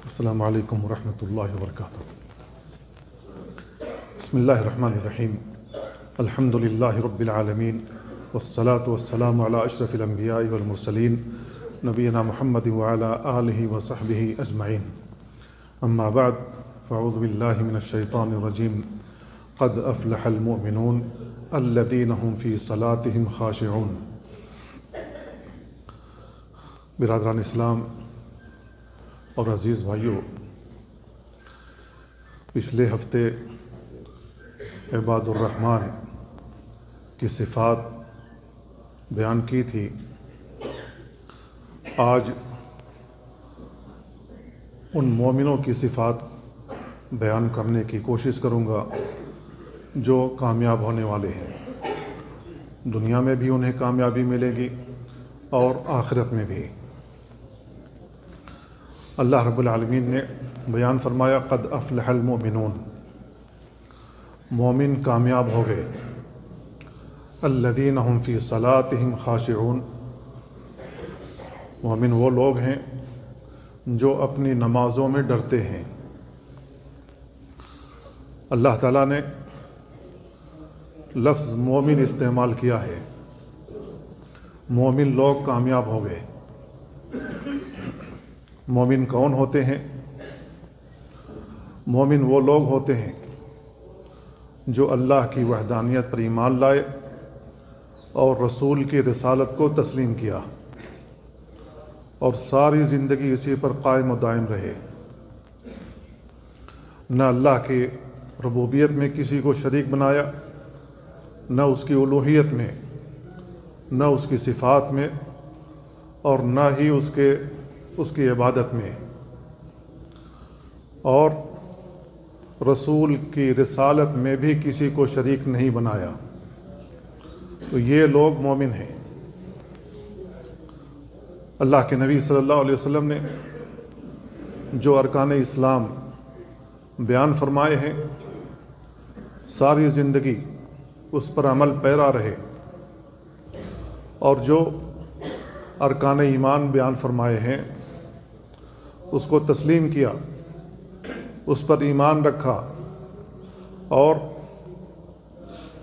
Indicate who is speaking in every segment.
Speaker 1: السلام علیکم ورحمۃ اللہ وبرکاتہ۔ بسم اللہ الرحمن الرحیم۔ الحمد للہ رب العالمین والصلاة والسلام علی اشرف الانبیاء والمرسلین نبینا محمد وعلی آلہ وصحبہ اجمعین، اما بعد فاعوذ باللہ من الشیطان الرجیم۔ قد افلح المؤمنون الذین هم فی صلاتهم خاشعون۔ برادران اسلام اور عزیز بھائیوں، پچھلے ہفتے عباد الرحمن کی صفات بیان کی تھی۔ آج ان مومنوں کی صفات بیان کرنے کی کوشش کروں گا جو کامیاب ہونے والے ہیں۔ دنیا میں بھی انہیں کامیابی ملے گی اور آخرت میں بھی۔ اللہ رب العالمین نے بیان فرمایا قد افلح المؤمنون، مومن کامیاب ہو گئے۔ الذین هم فی صلاتهم خاشعون، مومن وہ لوگ ہیں جو اپنی نمازوں میں ڈرتے ہیں۔ اللہ تعالیٰ نے لفظ مومن استعمال کیا ہے۔ مومن لوگ کامیاب ہو گئے۔ مومن کون ہوتے ہیں؟ مومن وہ لوگ ہوتے ہیں جو اللہ کی وحدانیت پر ایمان لائے اور رسول کی رسالت کو تسلیم کیا اور ساری زندگی اسی پر قائم و دائم رہے۔ نہ اللہ کی ربوبیت میں کسی کو شریک بنایا، نہ اس کی الوہیت میں، نہ اس کی صفات میں، اور نہ ہی اس کی عبادت میں، اور رسول کی رسالت میں بھی کسی کو شریک نہیں بنایا۔ تو یہ لوگ مومن ہیں۔ اللہ کے نبی صلی اللہ علیہ وسلم نے جو ارکان اسلام بیان فرمائے ہیں، ساری زندگی اس پر عمل پیرا رہے، اور جو ارکان ایمان بیان فرمائے ہیں اس کو تسلیم کیا، اس پر ایمان رکھا اور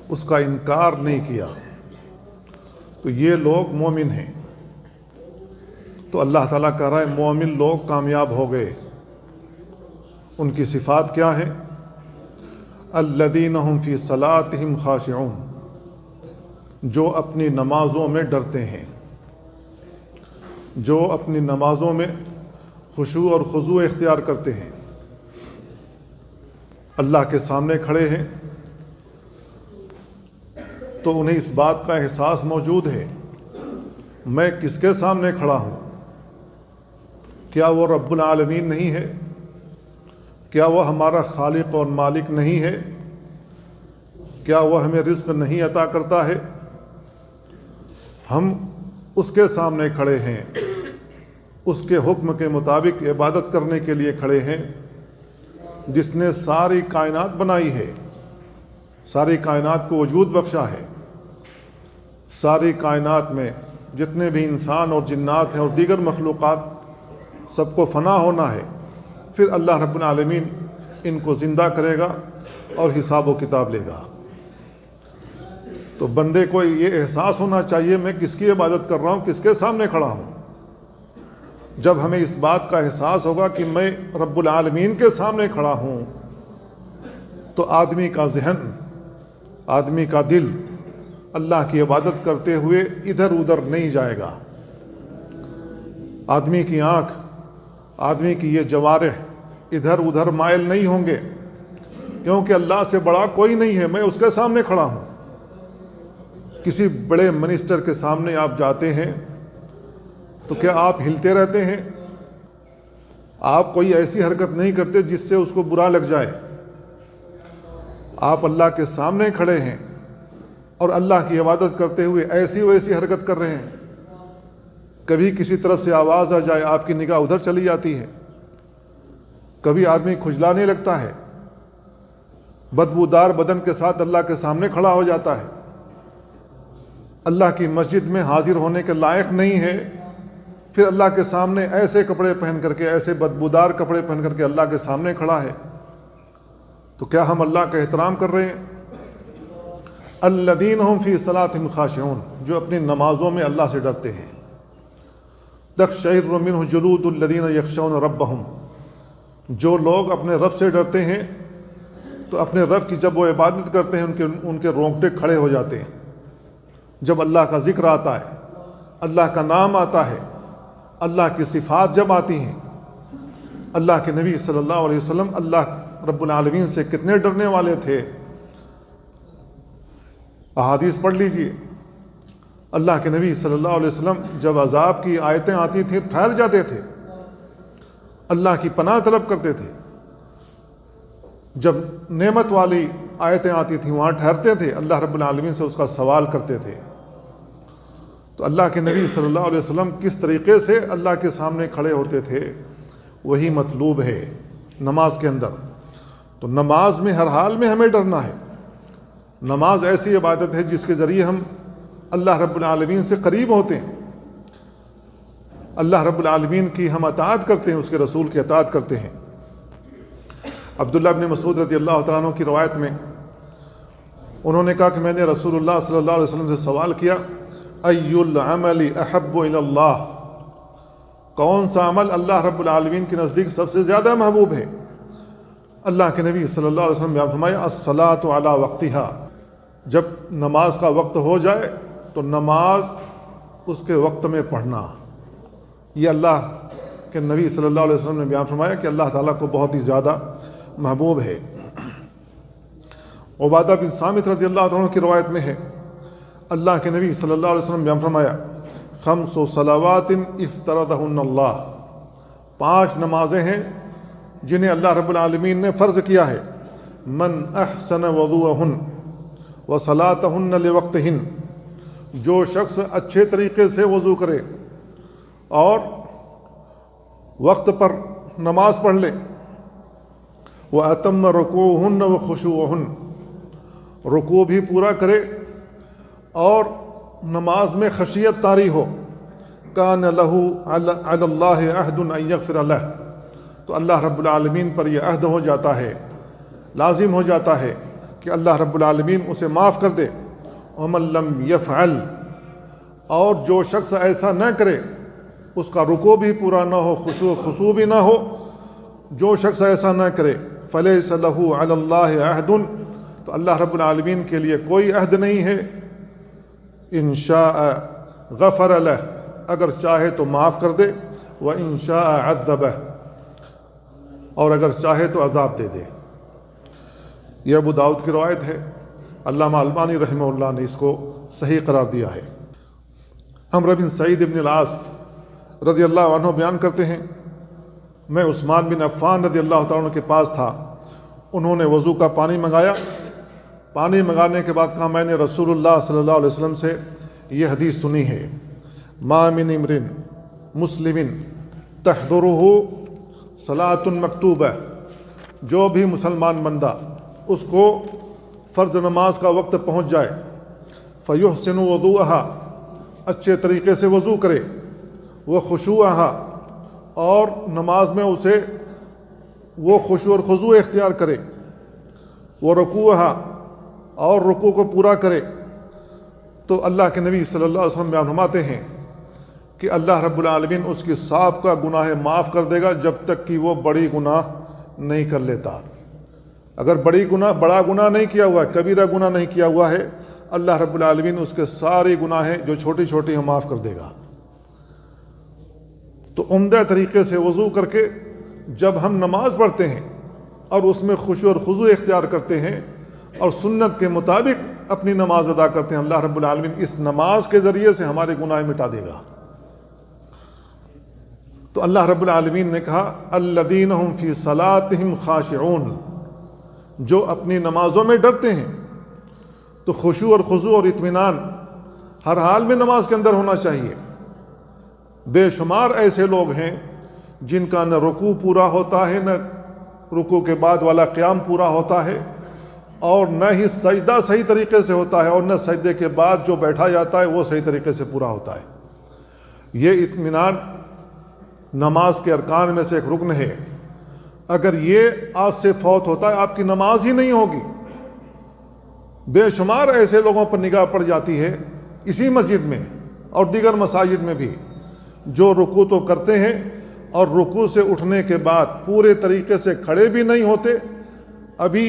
Speaker 1: اس کا انکار نہیں کیا، تو یہ لوگ مومن ہیں۔ تو اللہ تعالیٰ کہہ رہا ہے مومن لوگ کامیاب ہو گئے۔ ان کی صفات کیا ہیں؟ الذین هم فی صلاتهم خاشعون، جو اپنی نمازوں میں ڈرتے ہیں، جو اپنی نمازوں میں خشوع اور خضوع اختیار کرتے ہیں، اللہ کے سامنے کھڑے ہیں تو انہیں اس بات کا احساس موجود ہے میں کس کے سامنے کھڑا ہوں؟ کیا وہ رب العالمین نہیں ہے؟ کیا وہ ہمارا خالق اور مالک نہیں ہے؟ کیا وہ ہمیں رزق نہیں عطا کرتا ہے؟ ہم اس کے سامنے کھڑے ہیں، اس کے حکم کے مطابق عبادت کرنے کے لیے کھڑے ہیں، جس نے ساری کائنات بنائی ہے، ساری کائنات کو وجود بخشا ہے۔ ساری کائنات میں جتنے بھی انسان اور جنات ہیں اور دیگر مخلوقات، سب کو فنا ہونا ہے، پھر اللہ رب العالمین ان کو زندہ کرے گا اور حساب و کتاب لے گا۔ تو بندے کو یہ احساس ہونا چاہیے میں کس کی عبادت کر رہا ہوں، کس کے سامنے کھڑا ہوں۔ جب ہمیں اس بات کا احساس ہوگا کہ میں رب العالمین کے سامنے کھڑا ہوں، تو آدمی کا ذہن، آدمی کا دل اللہ کی عبادت کرتے ہوئے ادھر ادھر نہیں جائے گا۔ آدمی کی آنکھ، آدمی کی یہ جوارح ادھر ادھر مائل نہیں ہوں گے، کیونکہ اللہ سے بڑا کوئی نہیں ہے، میں اس کے سامنے کھڑا ہوں۔ کسی بڑے منسٹر کے سامنے آپ جاتے ہیں تو کیا آپ ہلتے رہتے ہیں؟ آپ کوئی ایسی حرکت نہیں کرتے جس سے اس کو برا لگ جائے۔ آپ اللہ کے سامنے کھڑے ہیں اور اللہ کی عبادت کرتے ہوئے ایسی ویسی حرکت کر رہے ہیں۔ کبھی کسی طرف سے آواز آ جائے، آپ کی نگاہ ادھر چلی جاتی ہے۔ کبھی آدمی کھجلانے لگتا ہے، بدبودار بدن کے ساتھ اللہ کے سامنے کھڑا ہو جاتا ہے۔ اللہ کی مسجد میں حاضر ہونے کے لائق نہیں ہے، پھر اللہ کے سامنے ایسے کپڑے پہن کر کے، ایسے بدبودار کپڑے پہن کر کے اللہ کے سامنے کھڑا ہے، تو کیا ہم اللہ کا احترام کر رہے ہیں؟ الذین هم فی صلاتہم خاشعون، جو اپنی نمازوں میں اللہ سے ڈرتے ہیں۔ تقشعر منہ جلود الذین یخشون ربہم، جو لوگ اپنے رب سے ڈرتے ہیں تو اپنے رب کی جب وہ عبادت کرتے ہیں ان کے رونگٹے کھڑے ہو جاتے ہیں۔ جب اللہ کا ذکر آتا ہے، اللہ کا نام آتا ہے، اللہ کی صفات جب آتی ہیں، اللہ کے نبی صلی اللہ علیہ وسلم اللہ رب العالمین سے کتنے ڈرنے والے تھے، احادیث پڑھ لیجئے۔ اللہ کے نبی صلی اللہ علیہ وسلم جب عذاب کی آیتیں آتی تھیں ٹھہر جاتے تھے، اللہ کی پناہ طلب کرتے تھے۔ جب نعمت والی آیتیں آتی تھیں وہاں ٹھہرتے تھے، اللہ رب العالمین سے اس کا سوال کرتے تھے۔ تو اللہ کے نبی صلی اللہ علیہ وسلم کس طریقے سے اللہ کے سامنے کھڑے ہوتے تھے، وہی مطلوب ہے نماز کے اندر۔ تو نماز میں ہر حال میں ہمیں ڈرنا ہے۔ نماز ایسی عبادت ہے جس کے ذریعے ہم اللہ رب العالمین سے قریب ہوتے ہیں، اللہ رب العالمین کی ہم اطاعت کرتے ہیں، اس کے رسول کی اطاعت کرتے ہیں۔ عبداللہ بن مسعود رضی اللہ تعالیٰ عنہ کی روایت میں انہوں نے کہا کہ میں نے رسول اللہ صلی اللہ علیہ وسلم سے سوال کیا، ای العمل احب الی اللہ، کون سا عمل اللہ رب العالمین کے نزدیک سب سے زیادہ محبوب ہے؟ اللہ کے نبی صلی اللہ علیہ وسلم نے فرمایا الصلاۃ علی وقتہا، جب نماز کا وقت ہو جائے تو نماز اس کے وقت میں پڑھنا۔ یہ اللہ کے نبی صلی اللہ علیہ وسلم نے بیان فرمایا کہ اللہ تعالیٰ کو بہت ہی زیادہ محبوب ہے۔ عبادہ بن صامت رضی اللہ عنہ کی روایت میں ہے، اللہ کے نبی صلی اللہ علیہ وسلم نے بیان فرمایا خمس صلوات افترضہن اللہ، 5 نمازیں ہیں جنہیں اللہ رب العالمین نے فرض کیا ہے۔ من احسن وضوءہن وصلاتہن لوقتہن، جو شخص اچھے طریقے سے وضو کرے اور وقت پر نماز پڑھ لے، وَأَتَمَّ رُكُوعَهُنَّ وَخُشُوعَهُنَّ، رکوع بھی پورا کرے اور نماز میں خشیت طاری ہو، كَانَ لَهُ عَلَى اللَّهِ عَهْدٌ أَن يَغْفِرَ لَهُ، تو اللہ رب العالمین پر یہ عہد ہو جاتا ہے، لازم ہو جاتا ہے کہ اللہ رب العالمین اسے معاف کر دے۔ وَمَن لَّمْ يَفْعَلْ، اور جو شخص ایسا نہ کرے، اس کا رکوع بھی پورا نہ ہو، خشوع بھی نہ ہو، جو شخص ایسا نہ کرے فَلَيْسَ لَهُ عَلَى اللَّهِ عَهْدٌ، تو اللہ رب العالمین کے لیے کوئی عہد نہیں ہے۔ إِن شَاءَ غَفَرَ لَهُ، اگر چاہے تو معاف کر دے، وَإِن شَاءَ عَذَّبَهُ، اور اگر چاہے تو عذاب دے دے۔ یہ ابو داؤد کی روایت ہے، علامہ البانی رحمہ اللہ نے اس کو صحیح قرار دیا ہے۔ عمرو بن سعید بن العاص رضی اللہ عنہ بیان کرتے ہیں، میں عثمان بن عفان رضی اللہ تعالیٰ عنہ کے پاس تھا، انہوں نے وضو کا پانی منگایا، پانی منگانے کے بعد کہا میں نے رسول اللہ صلی اللہ علیہ وسلم سے یہ حدیث سنی ہے، ما من امرٍ مسلم تحضرہ صلاۃ مکتوبہ، جو بھی مسلمان بندہ اس کو فرض نماز کا وقت پہنچ جائے، فیحسن وضوءها، اچھے طریقے سے وضو کرے، وخشوعها، اور نماز میں اسے وہ خشوع اور خضوع اختیار کرے، ورکوعها، اور رکوع کو پورا کرے، تو اللہ کے نبی صلی اللہ علیہ وسلم بیان فرماتے ہیں کہ اللہ رب العالمین اس کی سابقہ گناہ معاف کر دے گا جب تک کہ وہ بڑی گناہ نہیں کر لیتا۔ اگر بڑا گناہ نہیں کیا ہوا ہے، کبیرہ گناہ نہیں کیا ہوا ہے، اللہ رب العالمین اس کے سارے گناہیں جو چھوٹی چھوٹی ہیں معاف کر دے گا۔ تو عمدہ طریقے سے وضو کر کے جب ہم نماز پڑھتے ہیں اور اس میں خشوع اور خضوع اختیار کرتے ہیں اور سنت کے مطابق اپنی نماز ادا کرتے ہیں، اللہ رب العالمین اس نماز کے ذریعے سے ہمارے گناہ مٹا دے گا۔ تو اللہ رب العالمین نے کہا الذین هم فی صلاتہم خاشعون، جو اپنی نمازوں میں ڈرتے ہیں۔ تو خشوع اور خضوع اور اطمینان ہر حال میں نماز کے اندر ہونا چاہیے۔ بے شمار ایسے لوگ ہیں جن کا نہ رکوع پورا ہوتا ہے، نہ رکوع کے بعد والا قیام پورا ہوتا ہے، اور نہ ہی سجدہ صحیح طریقے سے ہوتا ہے، اور نہ سجدے کے بعد جو بیٹھا جاتا ہے وہ صحیح طریقے سے پورا ہوتا ہے۔ یہ اطمینان نماز کے ارکان میں سے ایک رکن ہے. اگر یہ آپ سے فوت ہوتا ہے آپ کی نماز ہی نہیں ہوگی. بے شمار ایسے لوگوں پر نگاہ پڑ جاتی ہے اسی مسجد میں اور دیگر مساجد میں بھی جو رکوع تو کرتے ہیں اور رکوع سے اٹھنے کے بعد پورے طریقے سے کھڑے بھی نہیں ہوتے, ابھی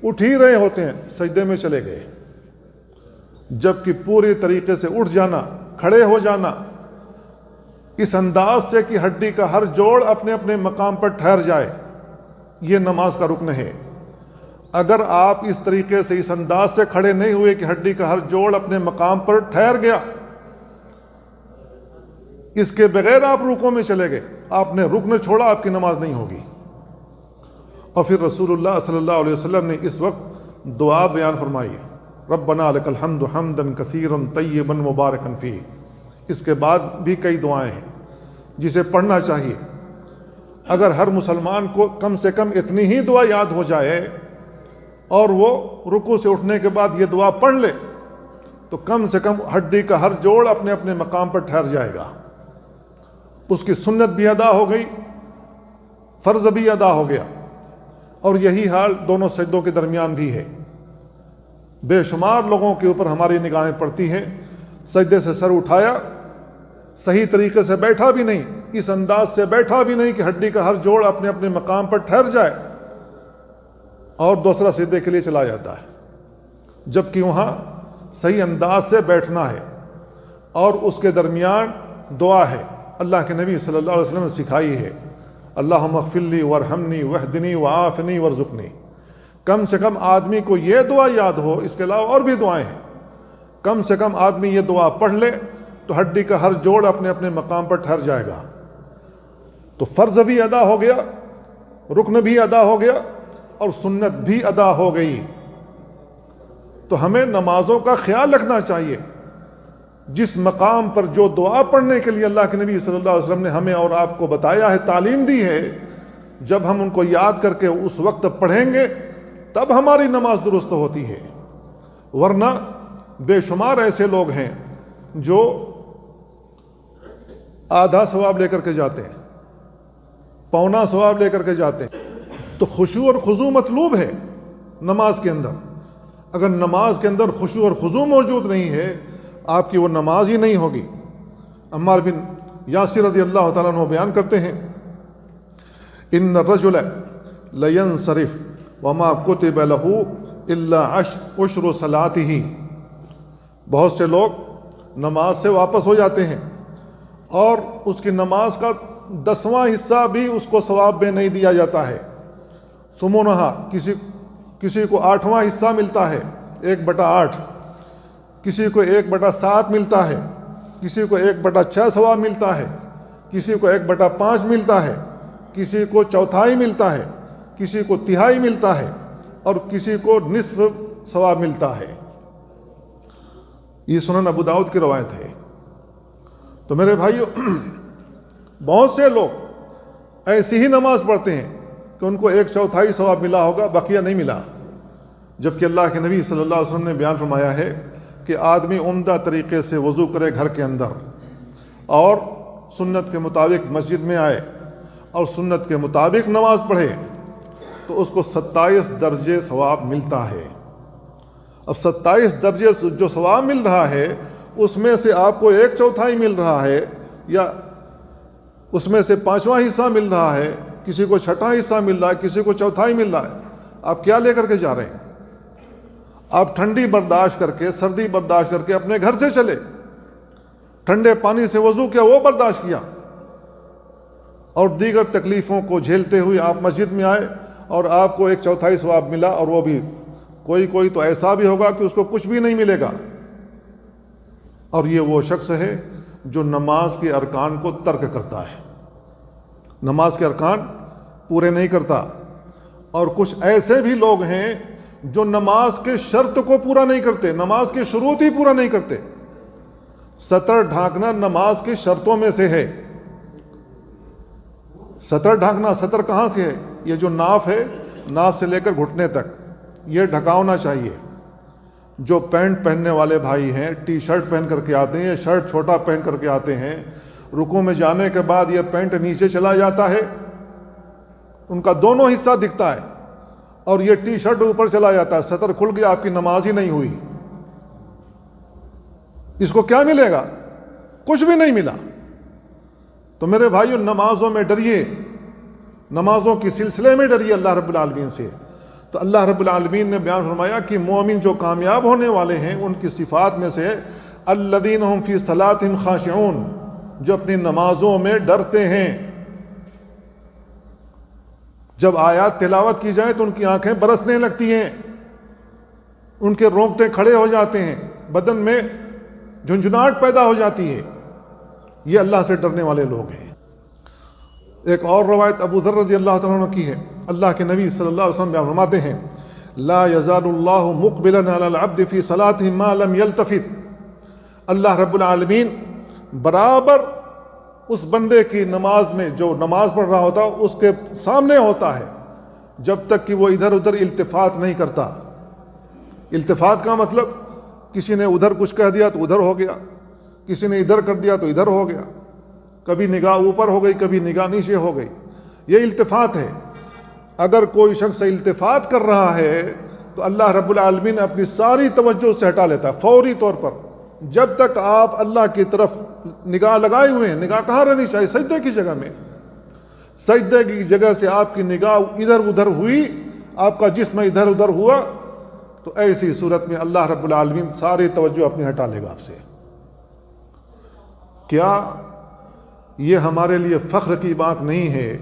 Speaker 1: اٹھ ہی رہے ہوتے ہیں سجدے میں چلے گئے, جبکہ پوری طریقے سے اٹھ جانا, کھڑے ہو جانا اس انداز سے کہ ہڈی کا ہر جوڑ اپنے اپنے مقام پر ٹھہر جائے, یہ نماز کا رکن ہے. اگر آپ اس طریقے سے اس انداز سے کھڑے نہیں ہوئے کہ ہڈی کا ہر جوڑ اپنے مقام پر ٹھہر گیا, اس کے بغیر آپ رکوع میں چلے گئے, آپ نے رکن چھوڑا, آپ کی نماز نہیں ہوگی. اور پھر رسول اللہ صلی اللہ علیہ وسلم نے اس وقت دعا بیان فرمائی, ربنا لک الحمد حمدا کثیرا طیبا مبارکا فیہ. اس کے بعد بھی کئی دعائیں ہیں جسے پڑھنا چاہیے. اگر ہر مسلمان کو کم سے کم اتنی ہی دعا یاد ہو جائے اور وہ رکوع سے اٹھنے کے بعد یہ دعا پڑھ لے تو کم سے کم ہڈی کا ہر جوڑ اپنے اپنے مقام پر ٹھہر جائے گا. اس کی سنت بھی ادا ہو گئی, فرض بھی ادا ہو گیا. اور یہی حال دونوں سجدوں کے درمیان بھی ہے. بے شمار لوگوں کے اوپر ہماری نگاہیں پڑتی ہیں, سجدے سے سر اٹھایا, صحیح طریقے سے بیٹھا بھی نہیں, اس انداز سے بیٹھا بھی نہیں کہ ہڈی کا ہر جوڑ اپنے اپنے مقام پر ٹھہر جائے, اور دوسرا سجدے کے لیے چلا جاتا ہے, جبکہ وہاں صحیح انداز سے بیٹھنا ہے. اور اس کے درمیان دعا ہے, اللہ کے نبی صلی اللہ علیہ وسلم نے سکھائی ہے, اللہم اغفر لی وارحمنی واہدنی وعافنی وارزقنی. کم سے کم آدمی کو یہ دعا یاد ہو, اس کے علاوہ اور بھی دعائیں ہیں, کم سے کم آدمی یہ دعا پڑھ لے تو ہڈی کا ہر جوڑ اپنے اپنے مقام پر ٹھہر جائے گا. تو فرض بھی ادا ہو گیا, رکن بھی ادا ہو گیا, اور سنت بھی ادا ہو گئی. تو ہمیں نمازوں کا خیال رکھنا چاہیے. جس مقام پر جو دعا پڑھنے کے لیے اللہ کے نبی صلی اللہ علیہ وسلم نے ہمیں اور آپ کو بتایا ہے, تعلیم دی ہے, جب ہم ان کو یاد کر کے اس وقت پڑھیں گے تب ہماری نماز درست ہوتی ہے. ورنہ بے شمار ایسے لوگ ہیں جو آدھا ثواب لے کر کے جاتے ہیں, پونا ثواب لے کر کے جاتے ہیں. تو خشوع اور خضوع مطلوب ہے نماز کے اندر. اگر نماز کے اندر خشوع اور خضوع موجود نہیں ہے آپ کی وہ نماز ہی نہیں ہوگی. عمار بن یاسر رضی اللہ تعالیٰ عنہ بیان کرتے ہیں, ان الرجل لینصرف وما کتب له الا عشر صلاته. بہت سے لوگ نماز سے واپس ہو جاتے ہیں اور اس کی نماز کا 10واں حصہ بھی اس کو ثواب میں نہیں دیا جاتا ہے. ثمنہا, کسی کو 8واں حصہ ملتا ہے, 1/8, کسی کو 1/7 ملتا ہے, کسی کو 1/6 ثواب ملتا ہے, کسی کو 1/5 ملتا ہے, کسی کو چوتھائی ملتا ہے, کسی کو تہائی ملتا ہے, اور کسی کو نصف ثواب ملتا ہے. یہ سنن ابو داؤد کی روایت ہے. تو میرے بھائیو, بہت سے لوگ ایسی ہی نماز پڑھتے ہیں کہ ان کو 1/4 ثواب ملا ہوگا, بقیہ نہیں ملا. جبکہ اللہ کے نبی صلی اللہ علیہ وسلم نے بیان فرمایا ہے کہ آدمی عمدہ طریقے سے وضو کرے گھر کے اندر, اور سنت کے مطابق مسجد میں آئے اور سنت کے مطابق نماز پڑھے تو اس کو 27 درجے ثواب ملتا ہے. اب 27 درجے جو ثواب مل رہا ہے اس میں سے آپ کو 1/4 مل رہا ہے, یا اس میں سے 5واں حصہ مل رہا ہے, کسی کو 6واں حصہ مل رہا ہے, کسی کو چوتھائی مل رہا ہے. آپ کیا لے کر کے جا رہے ہیں؟ آپ ٹھنڈی برداشت کر کے, سردی برداشت کر کے اپنے گھر سے چلے, ٹھنڈے پانی سے وضو کیا وہ برداشت کیا, اور دیگر تکلیفوں کو جھیلتے ہوئے آپ مسجد میں آئے اور آپ کو 1/4 ثواب ملا, اور وہ بھی کوئی تو ایسا بھی ہوگا کہ اس کو کچھ بھی نہیں ملے گا. اور یہ وہ شخص ہے جو نماز کے ارکان کو ترک کرتا ہے, نماز کے ارکان پورے نہیں کرتا. اور کچھ ایسے بھی لوگ ہیں جو نماز کے شرط کو پورا نہیں کرتے, نماز کے شروط ہی پورا نہیں کرتے. سطر ڈھانکنا نماز کی شرطوں میں سے ہے. سطر ڈھانکنا, سطر کہاں سے ہے؟ یہ جو ناف ہے, ناف سے لے کر گھٹنے تک یہ ڈھکا ہونا چاہیے. جو پینٹ پہننے والے بھائی ہیں, ٹی شرٹ پہن کر کے آتے ہیں, شرٹ چھوٹا پہن کر کے آتے ہیں, رکوع میں جانے کے بعد یہ پینٹ نیچے چلا جاتا ہے، ان کا دونوں حصہ دکھتا ہے، اور یہ ٹی شرٹ اوپر چلا جاتا ہے، سطر کھل گیا، آپ کی نماز ہی نہیں ہوئی، اس کو کیا ملے گا؟ کچھ بھی نہیں ملا۔ تو میرے بھائیو، نمازوں میں ڈریے، نمازوں کی سلسلے میں ڈریے اللہ رب العالمین سے۔ تو اللہ رب العالمین نے بیان فرمایا کہ مومن جو کامیاب ہونے والے ہیں ان کی صفات میں سے الذین هم فی صلاتہم خاشعون، جو اپنی نمازوں میں ڈرتے ہیں۔ جب آیات تلاوت کی جائیں تو ان کی آنکھیں برسنے لگتی ہیں، ان کے رونگٹے کھڑے ہو جاتے ہیں، بدن میں جھنجھناہٹ پیدا ہو جاتی ہے۔ یہ اللہ سے ڈرنے والے لوگ ہیں۔ ایک اور روایت ابو ذر رضی اللہ تعالیٰ عنہ کی ہے، اللہ کے نبی صلی اللہ علیہ وسلم بیان فرماتے ہیں لا یزال اللہ مقبلا علی العبد فی صلاتہ ما لم یلتفت، اللہ رب العالمین برابر اس بندے کی نماز میں، جو نماز پڑھ رہا ہوتا ہے اس کے سامنے ہوتا ہے جب تک کہ وہ ادھر ادھر التفات نہیں کرتا۔ التفات کا مطلب کسی نے ادھر کچھ کہہ دیا تو ادھر ہو گیا، کسی نے ادھر کر دیا تو ادھر ہو گیا، کبھی نگاہ اوپر ہو گئی، کبھی نگاہ نیچے ہو گئی، یہ التفات ہے۔ اگر کوئی شخص التفات کر رہا ہے تو اللہ رب العالمین اپنی ساری توجہ سے ہٹا لیتا ہے فوری طور پر۔ جب تک آپ اللہ کی طرف نگاہ لگائے ہوئے ہیں، نگاہ کہاں رہنی چاہیے؟ سجدے کی جگہ میں۔ سجدے کی جگہ سے آپ کی نگاہ ادھر ادھر ہوئی، آپ کا جسم ادھر ادھر ہوا، تو ایسی صورت میں اللہ رب العالمین ساری توجہ اپنی ہٹا لے گا آپ سے۔ کیا یہ ہمارے لیے فخر کی بات نہیں ہے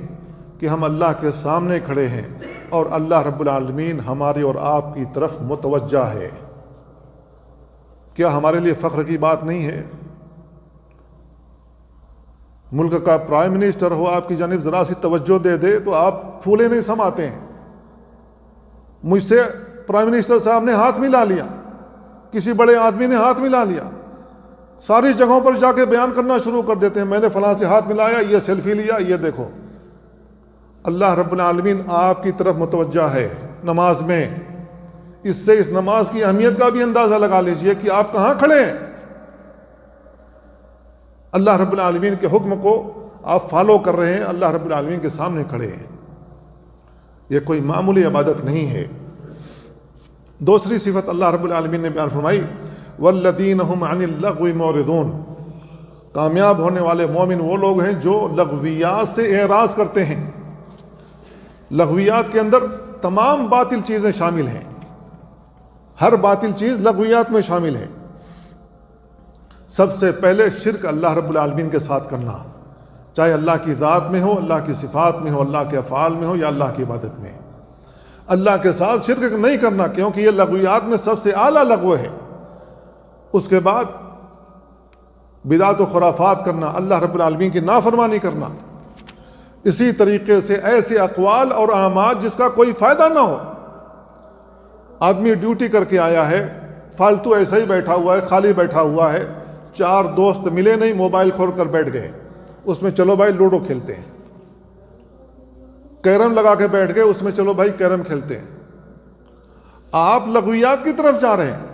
Speaker 1: کہ ہم اللہ کے سامنے کھڑے ہیں اور اللہ رب العالمین ہماری اور آپ کی طرف متوجہ ہے؟ کیا ہمارے لیے فخر کی بات نہیں ہے؟ ملک کا پرائم منسٹر ہو، آپ کی جانب ذرا سی توجہ دے دے تو آپ پھولے نہیں سماتے ہیں۔ مجھ سے پرائم منسٹر صاحب نے ہاتھ ملا لیا، کسی بڑے آدمی نے ہاتھ ملا لیا، ساری جگہوں پر جا کے بیان کرنا شروع کر دیتے ہیں میں نے فلاں سے ہاتھ ملایا، یہ سیلفی لیا، یہ دیکھو۔ اللہ رب العالمین آپ کی طرف متوجہ ہے نماز میں۔ اس سے اس نماز کی اہمیت کا بھی اندازہ لگا لیجئے کہ آپ کہاں کھڑے ہیں۔ اللہ رب العالمین کے حکم کو آپ فالو کر رہے ہیں، اللہ رب العالمین کے سامنے کھڑے ہیں۔ یہ کوئی معمولی عبادت نہیں ہے۔ دوسری صفت اللہ رب العالمین نے بیان فرمائی والذین هم عن اللغو معرضون، کامیاب ہونے والے مومن وہ لوگ ہیں جو لغویات سے اعراض کرتے ہیں۔ لغویات کے اندر تمام باطل چیزیں شامل ہیں، ہر باطل چیز لغویات میں شامل ہے۔ سب سے پہلے شرک اللہ رب العالمین کے ساتھ کرنا، چاہے اللہ کی ذات میں ہو، اللہ کی صفات میں ہو، اللہ کے افعال میں ہو یا اللہ کی عبادت میں۔ اللہ کے ساتھ شرک نہیں کرنا، کیونکہ یہ لغویات میں سب سے اعلیٰ لغو ہے۔ اس کے بعد بدعت و خرافات کرنا، اللہ رب العالمین کی نافرمانی کرنا۔ اسی طریقے سے ایسے اقوال اور اعمال جس کا کوئی فائدہ نہ ہو۔ آدمی ڈیوٹی کر کے آیا ہے، فالتو ایسا ہی بیٹھا ہوا ہے، خالی بیٹھا ہوا ہے، چار دوست ملے نہیں، موبائل کھول کر بیٹھ گئے، اس میں چلو بھائی لوڈو کھیلتے ہیں، کیرم لگا کے بیٹھ گئے، اس میں چلو بھائی کیرم کھیلتے ہیں۔ آپ لغویات کی طرف جا رہے ہیں۔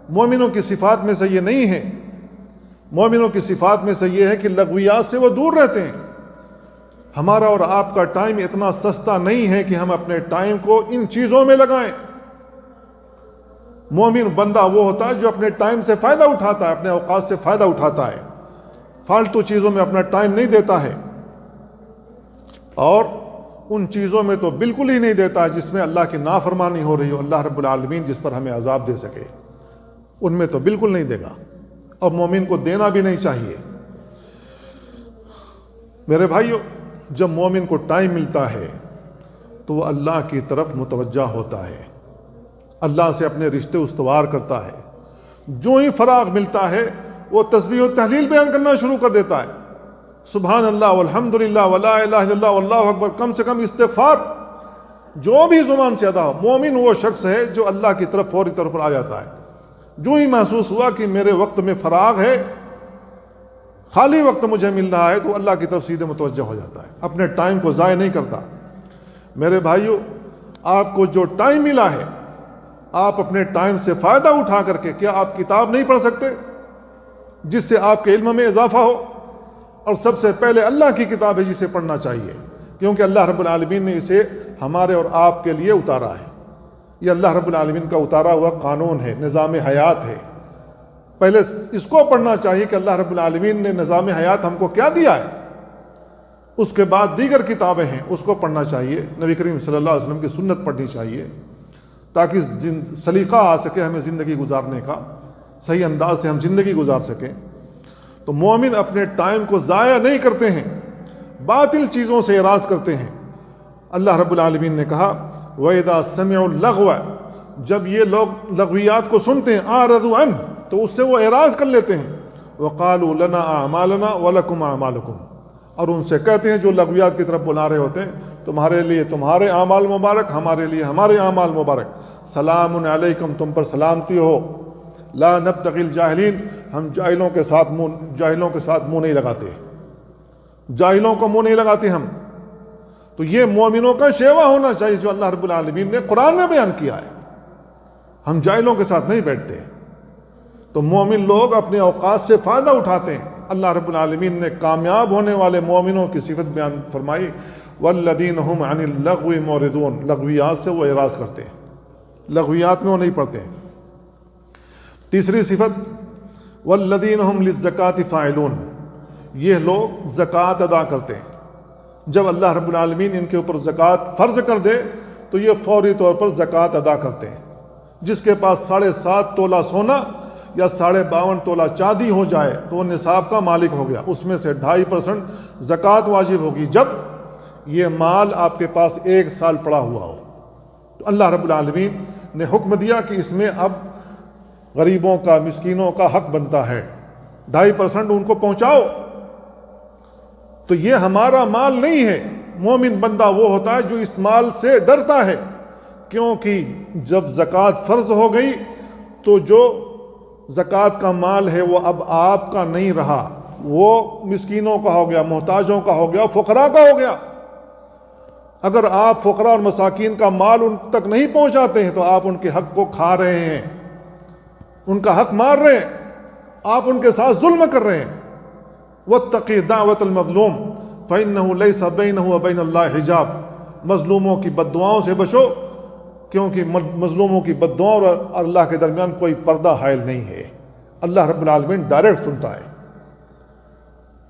Speaker 1: مومنوں کی صفات میں سے یہ نہیں ہے۔ مومنوں کی صفات میں سے یہ ہے کہ لغویات سے وہ دور رہتے ہیں۔ ہمارا اور آپ کا ٹائم اتنا سستا نہیں ہے کہ ہم اپنے ٹائم کو ان چیزوں میں لگائیں۔ مومن بندہ وہ ہوتا ہے جو اپنے ٹائم سے فائدہ اٹھاتا ہے، اپنے اوقات سے فائدہ اٹھاتا ہے، فالتو چیزوں میں اپنا ٹائم نہیں دیتا ہے، اور ان چیزوں میں تو بالکل ہی نہیں دیتا ہے جس میں اللہ کی نافرمانی ہو رہی ہو، اللہ رب العالمین جس پر ہمیں عذاب دے سکے، ان میں تو بالکل نہیں دے گا، اور مومن کو دینا بھی نہیں چاہیے۔ میرے بھائیو، جب مومن کو ٹائم ملتا ہے تو وہ اللہ کی طرف متوجہ ہوتا ہے، اللہ سے اپنے رشتے استوار کرتا ہے۔ جو ہی فراغ ملتا ہے وہ تسبیح و تحلیل بیان کرنا شروع کر دیتا ہے، سبحان اللہ والحمدللہ ولا الہ الا اللہ واللہ اکبر، کم سے کم استغفار جو بھی زبان سے ادا ہو۔ مومن وہ شخص ہے جو اللہ کی طرف فوری طور پر آ جاتا ہے۔ جو ہی محسوس ہوا کہ میرے وقت میں فراغ ہے، خالی وقت مجھے مل رہا ہے، تو اللہ کی طرف سیدھے متوجہ ہو جاتا ہے، اپنے ٹائم کو ضائع نہیں کرتا۔ میرے بھائیو، آپ کو جو ٹائم ملا ہے، آپ اپنے ٹائم سے فائدہ اٹھا کر کے، کیا آپ کتاب نہیں پڑھ سکتے جس سے آپ کے علم میں اضافہ ہو؟ اور سب سے پہلے اللہ کی کتاب ہے جسے پڑھنا چاہیے، کیونکہ اللہ رب العالمین نے اسے ہمارے اور آپ کے لیے اتارا ہے۔ یہ اللہ رب العالمین کا اتارا ہوا قانون ہے، نظام حیات ہے۔ پہلے اس کو پڑھنا چاہیے کہ اللہ رب العالمین نے نظام حیات ہم کو کیا دیا ہے، اس کے بعد دیگر کتابیں ہیں اس کو پڑھنا چاہیے، نبی کریم صلی اللہ علیہ وسلم کی سنت پڑھنی چاہیے، تاکہ سلیقہ آ سکے ہمیں زندگی گزارنے کا، صحیح انداز سے ہم زندگی گزار سکیں۔ تو مومن اپنے ٹائم کو ضائع نہیں کرتے ہیں، باطل چیزوں سے اعراض کرتے ہیں۔ اللہ رب العالمین نے کہا وَإِذَا سَمِعُوا اللَّغْوَ، جب یہ لوگ لغویات کو سنتے ہیں أَعْرَضُوا عَنْهُ، تو اس سے وہ اعراض کر لیتے ہیں۔ وَقَالُوا لَنَا أَعْمَالُنَا وَلَكُمْ أَعْمَالُكُمْ، اور ان سے کہتے ہیں جو لغویات کی طرف بلا رہے ہوتے ہیں، تمہارے لیے تمہارے اعمال مبارک، ہمارے لیے ہمارے اعمال مبارک، سلام علیکم، تم پر سلامتی ہو، لا نبتغی الجاہلین، ہم جاہلوں کے ساتھ منہ نہیں لگاتے، جاہلوں کو منہ نہیں لگاتے ہم۔ تو یہ مومنوں کا شیوا ہونا چاہیے جو اللہ رب العالمین نے قرآن میں بیان کیا ہے، ہم جاہلوں کے ساتھ نہیں بیٹھتے۔ تو مومن لوگ اپنے اوقات سے فائدہ اٹھاتے ہیں۔ اللہ رب العالمین نے کامیاب ہونے والے مومنوں کی صفت بیان فرمائی والذین هم عن اللغو معرضون، لغویات سے وہ اعراض کرتے ہیں، لغویات میں وہ نہیں پڑھتے ہیں۔ تیسری صفت والذین هم للزکاة فاعلون، یہ لوگ زکوٰۃ ادا کرتے ہیں۔ جب اللہ رب العالمین ان کے اوپر زکوٰۃ فرض کر دے تو یہ فوری طور پر زکوٰۃ ادا کرتے ہیں۔ جس کے پاس 7.5 تولہ سونا یا 52.5 تولہ چاندی ہو جائے تو وہ نصاب کا مالک ہو گیا، اس میں سے 2.5% زکوٰۃ واجب ہوگی جب یہ مال آپ کے پاس 1 سال پڑا ہوا ہو۔ تو اللہ رب العالمین نے حکم دیا کہ اس میں اب غریبوں کا، مسکینوں کا حق بنتا ہے، 2.5% ان کو پہنچاؤ۔ تو یہ ہمارا مال نہیں ہے۔ مومن بندہ وہ ہوتا ہے جو اس مال سے ڈرتا ہے، کیونکہ جب زکوٰۃ فرض ہو گئی تو جو زکوٰۃ کا مال ہے وہ اب آپ کا نہیں رہا، وہ مسکینوں کا ہو گیا، محتاجوں کا ہو گیا، فقراء کا ہو گیا۔ اگر آپ فقراء اور مساکین کا مال ان تک نہیں پہنچاتے ہیں تو آپ ان کے حق کو کھا رہے ہیں، ان کا حق مار رہے ہیں، آپ ان کے ساتھ ظلم کر رہے ہیں۔ وَاتَّقِ دَعْوَةَ الْمَظْلُومِ فَإِنَّهُ لَيْسَ بَيْنَهُ وَبَيْنَ اللَّهِ حِجَابٌ، مظلوموں کی بد دعاؤں سے بچو، کیونکہ مظلوموں کی بد دعاؤں اور اللہ کے درمیان کوئی پردہ حائل نہیں ہے، اللہ رب العالمین ڈائریکٹ سنتا ہے۔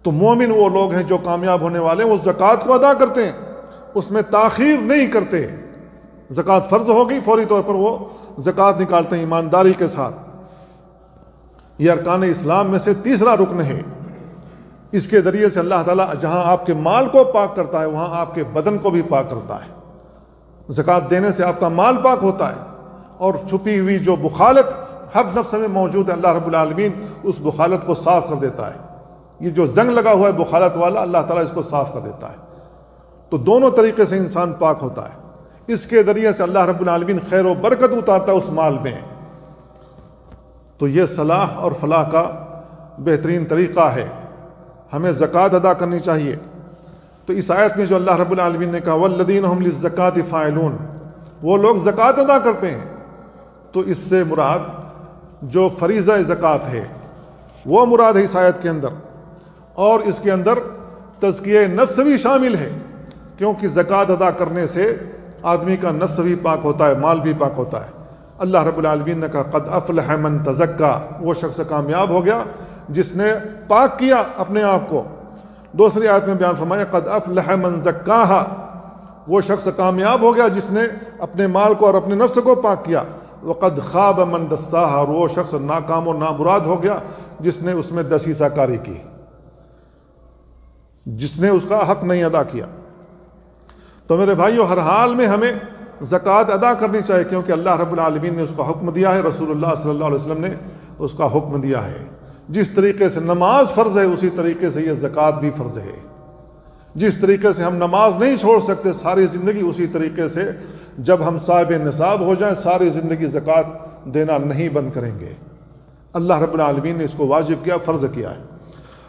Speaker 1: تو مومن وہ لوگ ہیں جو کامیاب ہونے والے ہیں، وہ زکوٰۃ کو ادا کرتے ہیں، اس میں تاخیر نہیں کرتے۔ زکوٰۃ فرض ہو گئی فوری طور پر وہ زکوٰۃ نکالتے ہیں ایمانداری کے ساتھ۔ یہ ارکان اسلام میں سے تیسرا رکن ہے۔ اس کے ذریعے سے اللہ تعالیٰ جہاں آپ کے مال کو پاک کرتا ہے وہاں آپ کے بدن کو بھی پاک کرتا ہے۔ زکوٰۃ دینے سے آپ کا مال پاک ہوتا ہے، اور چھپی ہوئی جو بخالت ہر نفس میں موجود ہے اللہ رب العالمین اس بخالت کو صاف کر دیتا ہے۔ یہ جو زنگ لگا ہوا ہے بخالت والا، اللہ تعالیٰ اس کو صاف کر دیتا ہے۔ تو دونوں طریقے سے انسان پاک ہوتا ہے۔ اس کے ذریعے سے اللہ رب العالمین خیر و برکت اتارتا ہے اس مال میں۔ تو یہ صلاح اور فلاح کا بہترین طریقہ ہے، ہمیں زکوٰۃ ادا کرنی چاہیے۔ تو اس آیت میں جو اللہ رب العالمین نے کہا والذین هم للزکاة فاعلون، وہ لوگ زکوٰۃ ادا کرتے ہیں، تو اس سے مراد جو فریضہ زکوٰۃ ہے وہ مراد ہے اس آیت کے اندر، اور اس کے اندر تزکیہ نفس بھی شامل ہے، کیونکہ زکوٰۃ ادا کرنے سے آدمی کا نفس بھی پاک ہوتا ہے، مال بھی پاک ہوتا ہے۔ اللہ رب العالمین نے کہا قد افلح من تزکا، وہ شخص کامیاب ہو گیا جس نے پاک کیا اپنے آپ کو۔ دوسری آیت میں بیان فرمایا قد افلح من زکاہا، وہ شخص کامیاب ہو گیا جس نے اپنے مال کو اور اپنے نفس کو پاک کیا۔ وقد خاب من دساہا، اور وہ شخص ناکام و نامراد ہو گیا جس نے اس میں دسیسہ کاری کی، جس نے اس کا حق نہیں ادا کیا۔ تو میرے بھائیو، ہر حال میں ہمیں زکوٰۃ ادا کرنی چاہیے، کیونکہ اللہ رب العالمین نے اس کا حکم دیا ہے، رسول اللہ صلی اللہ علیہ وسلم نے اس کا حکم دیا ہے۔ جس طریقے سے نماز فرض ہے اسی طریقے سے یہ زکوٰۃ بھی فرض ہے۔ جس طریقے سے ہم نماز نہیں چھوڑ سکتے ساری زندگی، اسی طریقے سے جب ہم صاحب نصاب ہو جائیں ساری زندگی زکوٰۃ دینا نہیں بند کریں گے۔ اللہ رب العالمین نے اس کو واجب کیا، فرض کیا ہے۔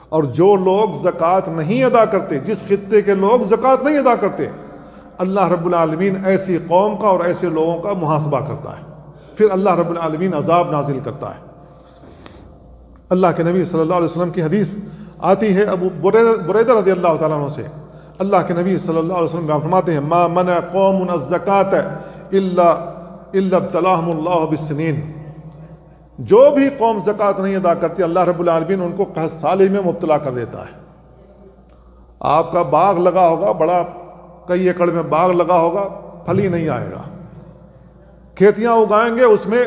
Speaker 1: اور جو لوگ زکوٰۃ نہیں ادا کرتے، جس خطے کے لوگ زکوٰۃ نہیں ادا کرتے، اللہ رب العالمین ایسی قوم کا اور ایسے لوگوں کا محاسبہ کرتا ہے، پھر اللہ رب العالمین عذاب نازل کرتا ہے۔ اللہ کے نبی صلی اللہ علیہ وسلم کی حدیث آتی ہے ابو بریدہ رضی اللہ تعالیٰ عنہ سے، اللہ کے نبی صلی اللہ علیہ وسلم فرماتے ہیں ما منع قوم الزکاۃ الا ابتلاہم اللہ بالسنین، جو بھی قوم زکوٰۃ نہیں ادا کرتی اللہ رب العالمین ان کو قحط سالی میں مبتلا کر دیتا ہے۔ آپ کا باغ لگا ہوگا، بڑا کئی ایکڑ میں باغ لگا ہوگا، پھل ہی نہیں آئے گا، کھیتیاں اگائیں گے اس میں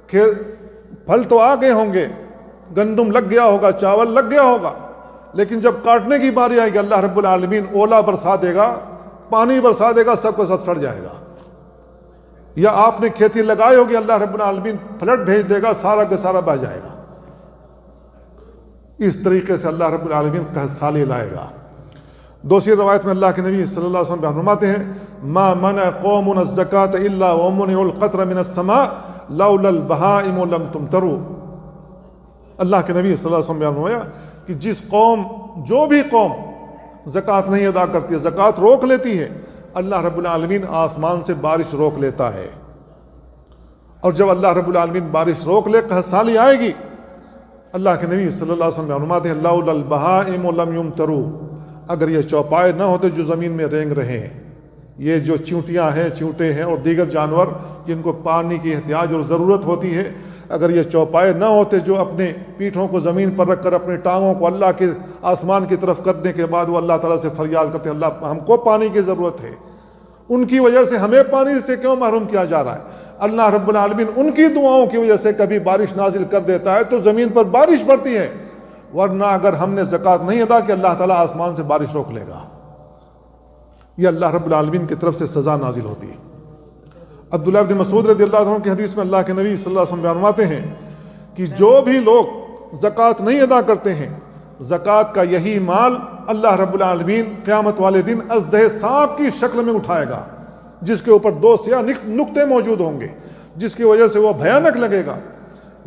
Speaker 1: پھل تو آ گئے ہوں گے، گندم لگ گیا ہوگا، چاول لگ گیا ہوگا، لیکن جب کاٹنے کی باری آئے گی اللہ رب العالمین اولا برسا دے گا، پانی برسا دے گا، سب کو سب سڑ جائے گا۔ یا آپ نے کھیتی لگائی ہوگی، اللہ رب العالمین فلڈ بھیج دے گا، سارا کا سارا بہ جائے گا۔ اس طریقے سے اللہ رب العالمین قحط سالی لائے گا۔ دوسری روایت میں اللہ کے نبی صلی اللہ علیہ وسلم فرماتے ہیں ما منع قوم الزکاۃ الا ومنعوا القطر من السماء لولا البہائم لم تمطروا۔ اللہ کے نبی صلی اللہ علیہ وسلم فرمایا کہ جو بھی قوم زکوٰۃ نہیں ادا کرتی ہے، زکوٰۃ روک لیتی ہے، اللہ رب العالمین آسمان سے بارش روک لیتا ہے، اور جب اللہ رب العالمین بارش روک لے قحط سالی آئے گی۔ اللہ کے نبی صلی اللہ علیہ وسلم فرماتے ہیں لولا البہائم لم یمطروا، اگر یہ چوپائے نہ ہوتے جو زمین میں رینگ رہے ہیں، یہ جو چیونٹیاں ہیں، چیونٹے ہیں اور دیگر جانور جن کو پانی کی احتیاج اور ضرورت ہوتی ہے، اگر یہ چوپائے نہ ہوتے جو اپنے پیٹھوں کو زمین پر رکھ کر اپنے ٹانگوں کو اللہ کے آسمان کی طرف کرنے کے بعد وہ اللہ تعالیٰ سے فریاد کرتے ہیں اللہ ہم کو پانی کی ضرورت ہے، ان کی وجہ سے ہمیں پانی سے کیوں محروم کیا جا رہا ہے؟ اللہ رب العالمین ان کی دعاؤں کی وجہ سے کبھی بارش نازل کر دیتا ہے تو زمین پر بارش پڑتی ہے، ورنہ اگر ہم نے زکوٰۃ نہیں ادا کی اللہ تعالیٰ آسمان سے بارش روک لے گا۔ یہ اللہ رب العالمین کی طرف سے سزا نازل ہوتی ہے۔ عبداللہ بن مسعود رضی اللہ عنہ کی حدیث میں اللہ کے نبی صلی اللہ علیہ وسلم فرماتے ہیں کہ جو بھی لوگ زکوٰۃ نہیں ادا کرتے ہیں، زکوٰۃ کا یہی مال اللہ رب العالمین قیامت والے دن ازدہ سانپ کی شکل میں اٹھائے گا، جس کے اوپر 2 سیاہ نقطے موجود ہوں گے، جس کی وجہ سے وہ بھیانک لگے گا۔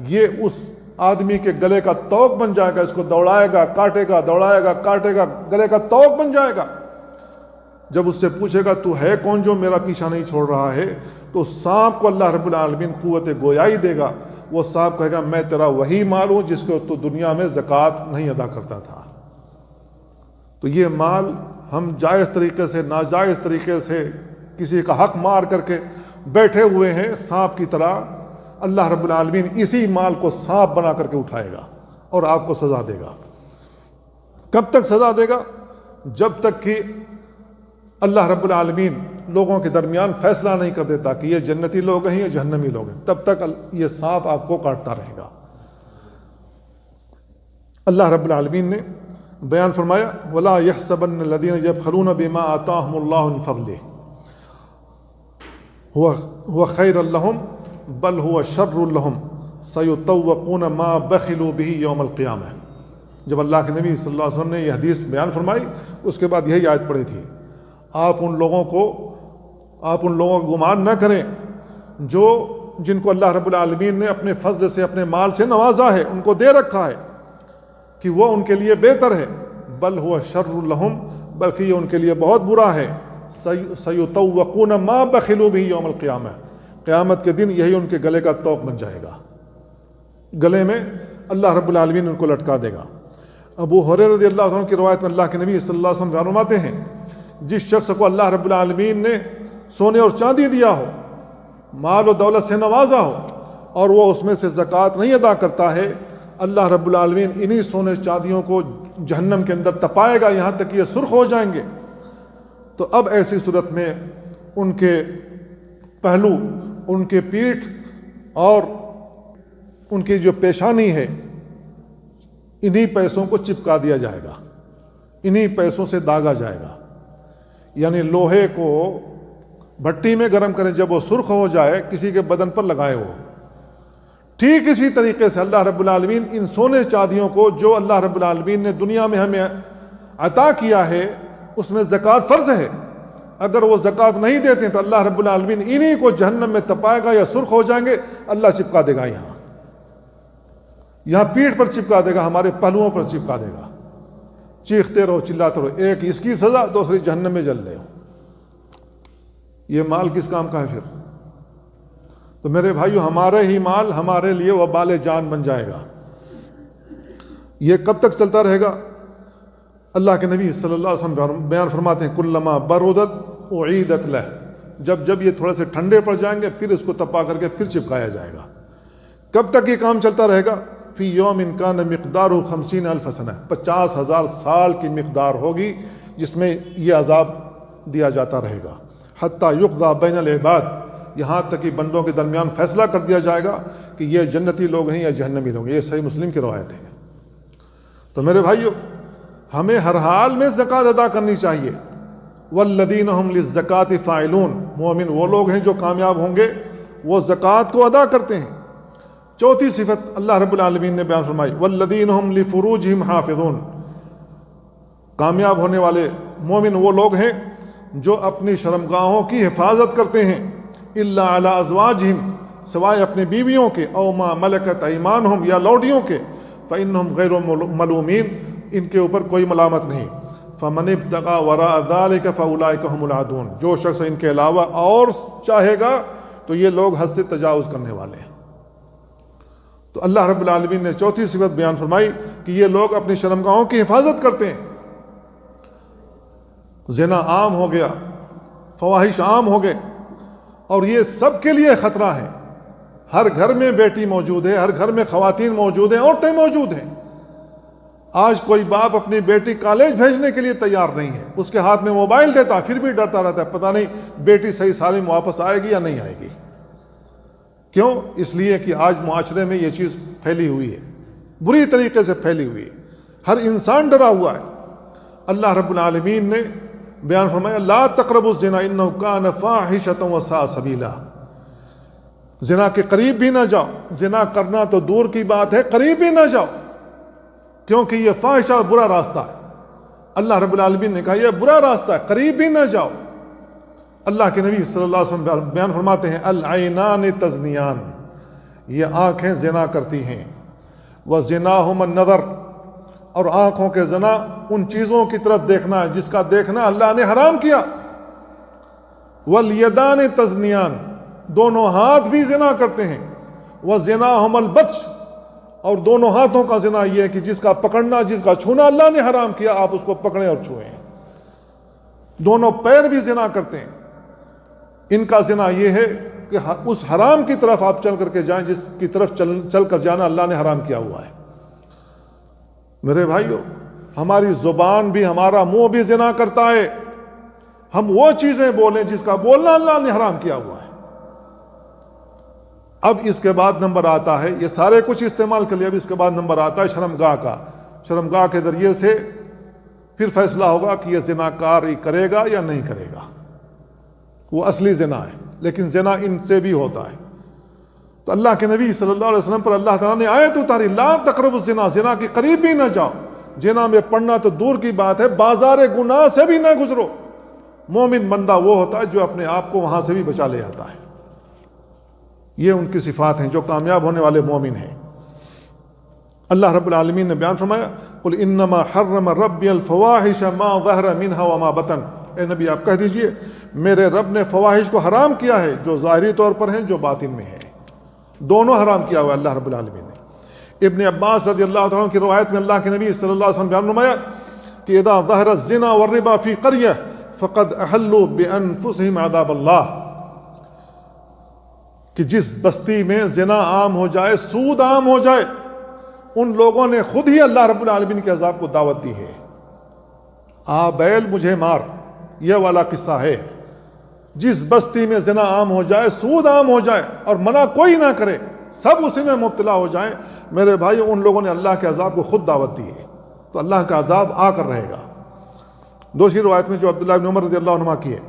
Speaker 1: یہ اس آدمی کے گلے کا توق بن جائے گا، اس کو دوڑائے گا، کاٹے گا، دوڑائے گا، کاٹے گا، گلے کا توق بن جائے گا۔ جب اس سے پوچھے گا تو ہے کون جو میرا پیچھا نہیں چھوڑ رہا ہے، تو سانپ کو اللہ رب العالمین قوت گویائی دے گا، وہ سانپ کہے گا میں تیرا وہی مال ہوں جس کو تو دنیا میں زکوٰۃ نہیں ادا کرتا تھا۔ تو یہ مال ہم جائز طریقے سے ناجائز طریقے سے کسی کا حق مار کر کے بیٹھے ہوئے ہیں سانپ کی طرح، اللہ رب العالمین اسی مال کو سانپ بنا کر کے اٹھائے گا اور آپ کو سزا دے گا۔ کب تک سزا دے گا؟ جب تک کہ اللہ رب العالمین لوگوں کے درمیان فیصلہ نہیں کر دیتا کہ یہ جنتی لوگ ہیں یا جہنمی لوگ ہیں، تب تک یہ سانپ آپ کو کاٹتا رہے گا۔ اللہ رب العالمین نے بیان فرمایا وَلَا يَحْسَبَنَّ الَّذِينَ يَبْخَلُونَ بِمَا آتَاهُمُ اللَّهُ مِنْ فَضْلِهِ هُوَ خَيْرٌ لَّهُمْ بَلْ هُوَ شَرٌّ لَّهُمْ سَيُطَوَّقُونَ مَا بَخِلُوا بِهِ يَوْمَ الْقِيَامَةِ۔ جب اللہ کے نبی صلی اللہ علیہ وسلم نے یہ حدیث بیان فرمائی، اس کے بعد یہی آیت پڑھی تھی آپ ان لوگوں کو گمان نہ کریں جن کو اللہ رب العالمین نے اپنے فضل سے اپنے مال سے نوازا ہے، ان کو دے رکھا ہے کہ وہ ان کے لیے بہتر ہے، بل ہوا شر لہم، بلکہ یہ ان کے لیے بہت برا ہے، سیطوقون ما بخلوا به یوم القیامہ، قیامت کے دن یہی ان کے گلے کا توق بن جائے گا، گلے میں اللہ رب العالمین ان کو لٹکا دے گا۔ ابو ہریرہ رضی اللہ عنہ کی روایت میں اللہ کے نبی صلی اللہ علیہ وسلم فرماتے ہیں جس شخص کو اللہ رب العالمین نے سونے اور چاندی دیا ہو، مال و دولت سے نوازا ہو، اور وہ اس میں سے زکوٰۃ نہیں ادا کرتا ہے، اللہ رب العالمین انہی سونے چاندیوں کو جہنم کے اندر تپائے گا یہاں تک کہ یہ سرخ ہو جائیں گے۔ تو اب ایسی صورت میں ان کے پہلو، ان کے پیٹھ اور ان کی جو پیشانی ہے، انہی پیسوں کو چپکا دیا جائے گا، انہی پیسوں سے داغا جائے گا۔ یعنی لوہے کو بھٹی میں گرم کریں، جب وہ سرخ ہو جائے کسی کے بدن پر لگائے وہ، ٹھیک اسی طریقے سے اللہ رب العالمین ان سونے چاندیوں کو جو اللہ رب العالمین نے دنیا میں ہمیں عطا کیا ہے اس میں زکوٰۃ فرض ہے، اگر وہ زکوٰۃ نہیں دیتے تو اللہ رب العالمین انہی کو جہنم میں تپائے گا یا سرخ ہو جائیں گے، اللہ چپکا دے گا، یہاں پیٹھ پر چپکا دے گا، ہمارے پہلوؤں پر چپکا دے گا، چیختے رہو چلاتے رہو، ایک اس کی سزا دوسری جہنم میں جل رہے ہو۔ یہ مال کس کام کا ہے پھر؟ تو میرے بھائیو ہمارے ہی مال ہمارے لیے وبال جان بن جائے گا۔ یہ کب تک چلتا رہے گا؟ اللہ کے نبی صلی اللہ علیہ وسلم بیان فرماتے ہیں کلما برودت اعیدت لہ، جب جب یہ تھوڑے سے ٹھنڈے پڑ جائیں گے پھر اس کو تپا کر کے پھر چپکایا جائے گا۔ کب تک یہ کام چلتا رہے گا؟ فی یوم کان مقدارہ 50,000 سنہ، 50,000 سال کی مقدار ہوگی جس میں یہ عذاب دیا جاتا رہے گا۔ حتیٰ یقضی بین العباد، یہاں تک کہ بندوں کے درمیان فیصلہ کر دیا جائے گا کہ یہ جنتی لوگ ہیں یا جہنمی لوگ ہیں۔ یہ صحیح مسلم کی روایت ہے۔ تو میرے بھائیو، ہمیں ہر حال میں زکوٰۃ ادا کرنی چاہیے۔ والذین هم للزکوٰۃ فاعلون، مومن وہ لوگ ہیں جو کامیاب ہوں گے، وہ زکوٰۃ کو ادا کرتے ہیں۔ چوتھی صفت اللہ رب العالمین نے بیان فرمائی، والذین هم لفروجہم حافظون، کامیاب ہونے والے مومن وہ لوگ ہیں جو اپنی شرمگاہوں کی حفاظت کرتے ہیں، الا علی ازواجہم، سوائے اپنی بیویوں کے، او ما ملکت ایمانہم، یا لوڈیوں کے، فإنہم غیر ملومین، ان کے اوپر کوئی ملامت نہیں۔ فمن ابتغى وراء ذلك فاولئک هم العادون، جو شخص ان کے علاوہ اور چاہے گا تو یہ لوگ حد سے تجاوز کرنے والے ہیں۔ تو اللہ رب العالمین نے چوتھی صفت بیان فرمائی کہ یہ لوگ اپنی شرمگاہوں کی حفاظت کرتے ہیں۔ زنا عام ہو گیا، فواحش عام ہو گئے، اور یہ سب کے لیے خطرہ ہے۔ ہر گھر میں بیٹی موجود ہے، ہر گھر میں خواتین موجود ہیں، عورتیں موجود ہیں۔ آج کوئی باپ اپنی بیٹی کالج بھیجنے کے لیے تیار نہیں ہے، اس کے ہاتھ میں موبائل دیتا پھر بھی ڈرتا رہتا ہے، پتہ نہیں بیٹی صحیح سالم واپس آئے گی یا نہیں آئے گی۔ کیوں؟ اس لیے کہ آج معاشرے میں یہ چیز پھیلی ہوئی ہے، بری طریقے سے پھیلی ہوئی ہے، ہر انسان ڈرا ہوا ہے۔ اللہ رب العالمین نے بیان فرمایا لا تقربوا الزنا انہ کان فاحشۃ وساء سبیلا، زنا کے قریب بھی نہ جاؤ۔ زنا کرنا تو دور کی بات ہے، قریب بھی نہ جاؤ، کیونکہ یہ فاحشہ برا راستہ ہے۔ اللہ رب العالمین نے کہا یہ برا راستہ ہے، قریب بھی نہ جاؤ۔ اللہ کے نبی صلی اللہ علیہ وسلم بیان فرماتے ہیں العینان تزنیان، یہ آنکھیں زنا کرتی ہیں، وزناہم النظر، اور آنکھوں کے زنا ان چیزوں کی طرف دیکھنا ہے جس کا دیکھنا اللہ نے حرام کیا۔ والیدان تزنیان، دونوں ہاتھ بھی زنا کرتے ہیں، وزناہم البطش، اور دونوں ہاتھوں کا زنا یہ ہے کہ جس کا پکڑنا، جس کا چھونا اللہ نے حرام کیا، آپ اس کو پکڑیں اور چھوئیں۔ دونوں پیر بھی زنا کرتے ہیں، ان کا زنا یہ ہے کہ اس حرام کی طرف آپ چل کر کے جائیں جس کی طرف چل کر جانا اللہ نے حرام کیا ہوا ہے۔ میرے بھائیو، ہماری زبان بھی، ہمارا منہ بھی زنا کرتا ہے، ہم وہ چیزیں بولیں جس کا بولنا اللہ نے حرام کیا ہوا ہے۔ اب اس کے بعد نمبر آتا ہے، یہ سارے کچھ استعمال کر لیا، اب اس کے بعد نمبر آتا ہے شرمگاہ کا۔ شرمگاہ کے ذریعے سے پھر فیصلہ ہوگا کہ یہ زنا کاری کرے گا یا نہیں کرے گا، وہ اصلی زنا ہے، لیکن زنا ان سے بھی ہوتا ہے۔ تو اللہ کے نبی صلی اللہ علیہ وسلم پر اللہ تعالیٰ نے آیت اتاری لا تقربوا الزنا، زنا کے قریب بھی نہ جاؤ۔ زنا میں پڑنا تو دور کی بات ہے، بازار گناہ سے بھی نہ گزرو۔ مومن بندہ وہ ہوتا ہے جو اپنے آپ کو وہاں سے بھی بچا لے آتا ہے۔ یہ ان کی صفات ہیں جو کامیاب ہونے والے مومن ہیں۔ اللہ رب العالمین نے بیان فرمایا قل انما حرم ربی الفواحش ما ظہر منها وما بطن، اے نبی آپ کہہ دیجئے میرے رب نے فواحش کو حرام کیا ہے، جو ظاہری طور پر ہیں جو باطن میں ہیں، دونوں حرام کیا ہوا ہے اللہ رب العالمین نے۔ ابن عباس رضی اللہ تعالیٰ عنہ کی روایت میں اللہ کے نبی صلی اللہ علیہ وسلم بیان فرمایا کہ اذا ظہر الزنا والربا فی قریہ فقد احلوا بانفسہم عذاب اللہ، کہ جس بستی میں زنا عام ہو جائے، سود عام ہو جائے، ان لوگوں نے خود ہی اللہ رب العالمین کے عذاب کو دعوت دی ہے۔ آ بیل مجھے مار، یہ والا قصہ ہے۔ جس بستی میں زنا عام ہو جائے، سود عام ہو جائے اور منع کوئی نہ کرے، سب اسی میں مبتلا ہو جائیں، میرے بھائی ان لوگوں نے اللہ کے عذاب کو خود دعوت دی ہے، تو اللہ کا عذاب آ کر رہے گا۔ دوسری روایت میں جو عبداللہ بن عمر رضی اللہ عنہما کی ہے،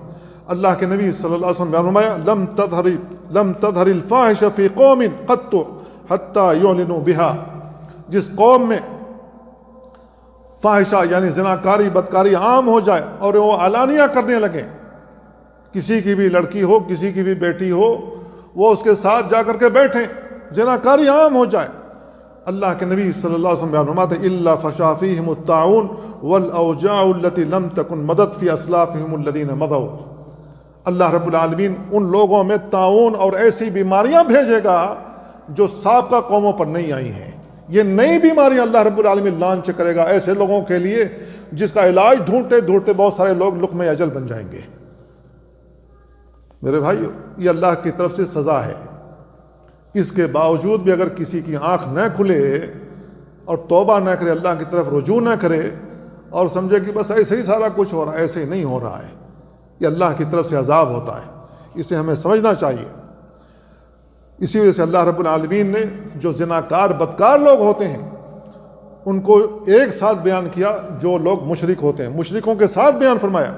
Speaker 1: اللہ کے نبی صلی اللہ علیہ وسلم بیان فرمایا لم تظہر الفاحش فی قوم قط حتی یعلنوا بها، جس قوم میں فاحشہ یعنی زناکاری بدکاری عام ہو جائے اور وہ علانیہ کرنے لگیں، کسی کی بھی لڑکی ہو، کسی کی بھی بیٹی ہو، وہ اس کے ساتھ جا کر کے بیٹھیں، زناکاری عام ہو جائے، اللہ کے نبی صلی اللہ علیہ وسلم بیان فرماتے الا فشا فیہم الطاعون والاوجاع التي لم تكن مدت فی اسلافہم الذین مضوا، اللہ رب العالمین ان لوگوں میں طاعون اور ایسی بیماریاں بھیجے گا جو سابقہ قوموں پر نہیں آئی ہیں۔ یہ نئی بیماری اللہ رب العالمین لانچ کرے گا ایسے لوگوں کے لیے جس کا علاج ڈھونڈتے ڈھونڈتے بہت سارے لوگ لقمہ اجل بن جائیں گے۔ میرے بھائی، یہ اللہ کی طرف سے سزا ہے۔ اس کے باوجود بھی اگر کسی کی آنکھ نہ کھلے اور توبہ نہ کرے، اللہ کی طرف رجوع نہ کرے اور سمجھے کہ بس ایسے ہی سارا کچھ ہو رہا ہے، ایسے ہی نہیں ہو رہا ہے، یہ اللہ کی طرف سے عذاب ہوتا ہے، اسے ہمیں سمجھنا چاہیے۔ اسی وجہ سے اللہ رب العالمین نے جو زناکار بدکار لوگ ہوتے ہیں ان کو ایک ساتھ بیان کیا، جو لوگ مشرک ہوتے ہیں مشرکوں کے ساتھ بیان فرمایا۔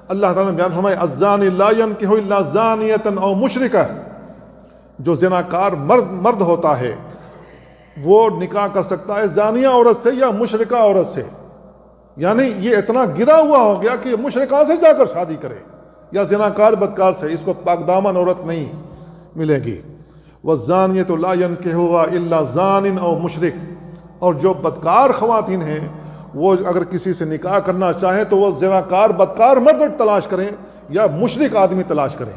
Speaker 1: اللہ تعالیٰ نے بیان فرمایا الزانی لا ينکح الا زانیۃ او مشرکہ، جو زناکار مرد ہوتا ہے وہ نکاح کر سکتا ہے زانیہ عورت سے یا مشرکہ عورت سے، یعنی یہ اتنا گرا ہوا ہو گیا کہ مشرکہ سے جا کر شادی کرے یا زناکار بدکار سے، اس کو پاک دامن عورت نہیں ملے گی۔ والزانیۃ لا ينکحها الا زان او مشرک، اور جو بدکار خواتین ہیں وہ اگر کسی سے نکاح کرنا چاہیں تو وہ زناکار بدکار مرد تلاش کریں یا مشرک آدمی تلاش کریں۔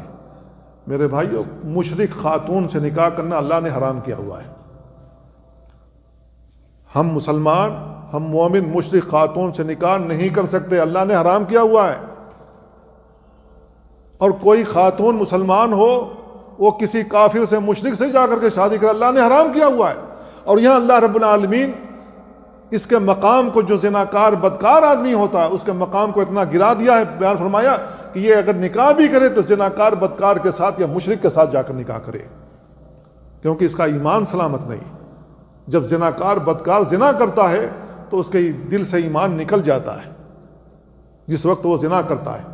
Speaker 1: میرے بھائیو، مشرک خاتون سے نکاح کرنا اللہ نے حرام کیا ہوا ہے۔ ہم مسلمان، ہم مومن مشرک خاتون سے نکاح نہیں کر سکتے، اللہ نے حرام کیا ہوا ہے۔ اور کوئی خاتون مسلمان ہو وہ کسی کافر سے مشرک سے جا کر کے شادی کرے، اللہ نے حرام کیا ہوا ہے۔ اور یہاں اللہ رب العالمین اس کے مقام کو، جو زناکار بدکار آدمی ہوتا ہے اس کے مقام کو اتنا گرا دیا ہے، بیان فرمایا کہ یہ اگر نکاح بھی کرے تو زناکار بدکار کے ساتھ یا مشرک کے ساتھ جا کر نکاح کرے، کیونکہ اس کا ایمان سلامت نہیں۔ جب زناکار بدکار زنا کرتا ہے تو اس کے دل سے ایمان نکل جاتا ہے جس وقت وہ زنا کرتا ہے۔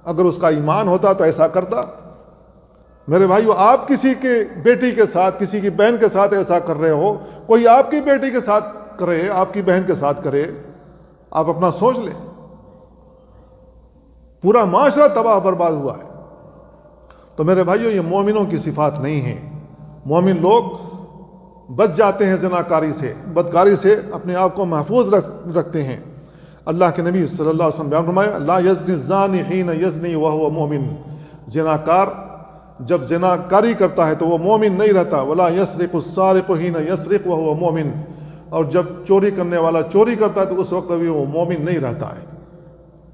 Speaker 1: اگر اس کا ایمان ہوتا تو ایسا کرتا؟ میرے بھائیو، آپ کسی کے بیٹی کے ساتھ، کسی کی بہن کے ساتھ ایسا کر رہے ہو، کوئی آپ کی بیٹی کے ساتھ کرے، آپ کی بہن کے ساتھ کرے، آپ اپنا سوچ لیں، پورا معاشرہ تباہ برباد ہوا ہے۔ تو میرے بھائیو، یہ مومنوں کی صفات نہیں ہیں۔ مومن لوگ بچ جاتے ہیں زناکاری سے، بدکاری سے اپنے آپ کو محفوظ رکھتے ہیں۔ اللہ کے نبی صلی اللہ علیہ وسلم بیان فرمایا لا یزنی الزانی حین یزنی وہو مومن، زناکار جب زناکاری کرتا ہے تو وہ مومن نہیں رہتا۔ ولا یسرق السارق حین یسرق وہو مومن، اور جب چوری کرنے والا چوری کرتا ہے تو اس وقت بھی وہ مومن نہیں رہتا ہے،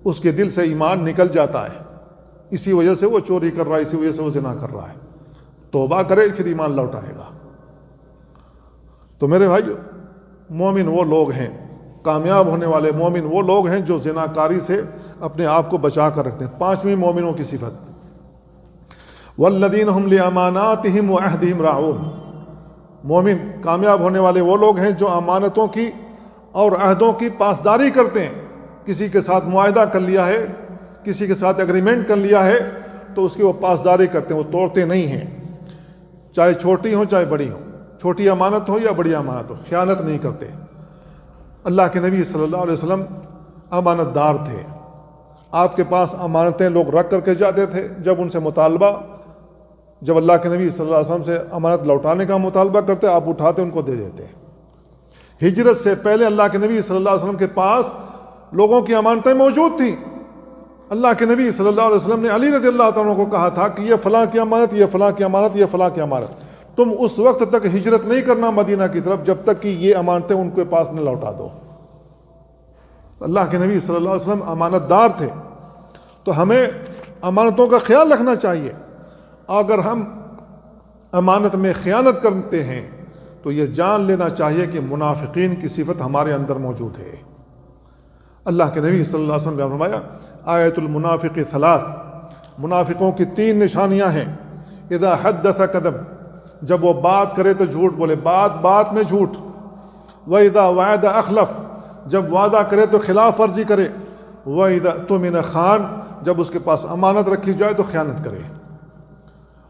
Speaker 1: اس کے دل سے ایمان نکل جاتا ہے، اسی وجہ سے وہ چوری کر رہا ہے، اسی وجہ سے وہ زنا کر رہا ہے۔ توبہ کرے پھر ایمان لوٹ آئے گا۔ تو میرے بھائی، مومن وہ لوگ ہیں، کامیاب ہونے والے مومن وہ لوگ ہیں جو زناکاری سے اپنے آپ کو بچا کر رکھتے ہیں۔ پانچویں مومنوں کی صفت والذین هم لاماناتهم وعہدهم راعون، مومن کامیاب ہونے والے وہ لوگ ہیں جو امانتوں کی اور عہدوں کی پاسداری کرتے ہیں۔ کسی کے ساتھ معاہدہ کر لیا ہے، کسی کے ساتھ ایگریمنٹ کر لیا ہے تو اس کی وہ پاسداری کرتے ہیں، وہ توڑتے نہیں ہیں، چاہے چھوٹی ہو چاہے بڑی ہو، چھوٹی امانت ہو یا بڑی امانت ہو، خیانت نہیں کرتے۔ اللہ کے نبی صلی اللہ علیہ وسلم امانت دار تھے، آپ کے پاس امانتیں لوگ رکھ کر کے جاتے تھے، جب ان سے مطالبہ، جب اللہ کے نبی صلی اللہ علیہ وسلم سے امانت لوٹانے کا مطالبہ کرتے، آپ اٹھاتے ان کو دے دیتے۔ ہجرت سے پہلے اللہ کے نبی صلی اللہ علیہ وسلم کے پاس لوگوں کی امانتیں موجود تھیں۔ اللہ کے نبی صلی اللہ علیہ وسلم نے علی رضی اللہ تعالیٰ کو کہا تھا کہ یہ فلاں کی امانت، یہ فلاں کی امانت، یہ فلاں کی امانت، تم اس وقت تک ہجرت نہیں کرنا مدینہ کی طرف جب تک کہ یہ امانتیں ان کے پاس نہ لوٹا دو۔ اللہ کے نبی صلی اللہ علیہ وسلم امانت دار تھے، تو ہمیں امانتوں کا خیال رکھنا چاہیے۔ اگر ہم امانت میں خیانت کرتے ہیں تو یہ جان لینا چاہیے کہ منافقین کی صفت ہمارے اندر موجود ہے۔ اللہ کے نبی صلی اللہ علیہ وسلم نے فرمایا آیت المنافق ثلاث، منافقوں کی 3 نشانیاں ہیں۔ اذا حدث کذب، جب وہ بات کرے تو جھوٹ بولے، بات میں جھوٹ۔ واذا وعد اخلف، جب وعدہ کرے تو خلاف ورزی کرے۔ واذا اؤتمن خان، جب اس کے پاس امانت رکھی جائے تو خیانت کرے۔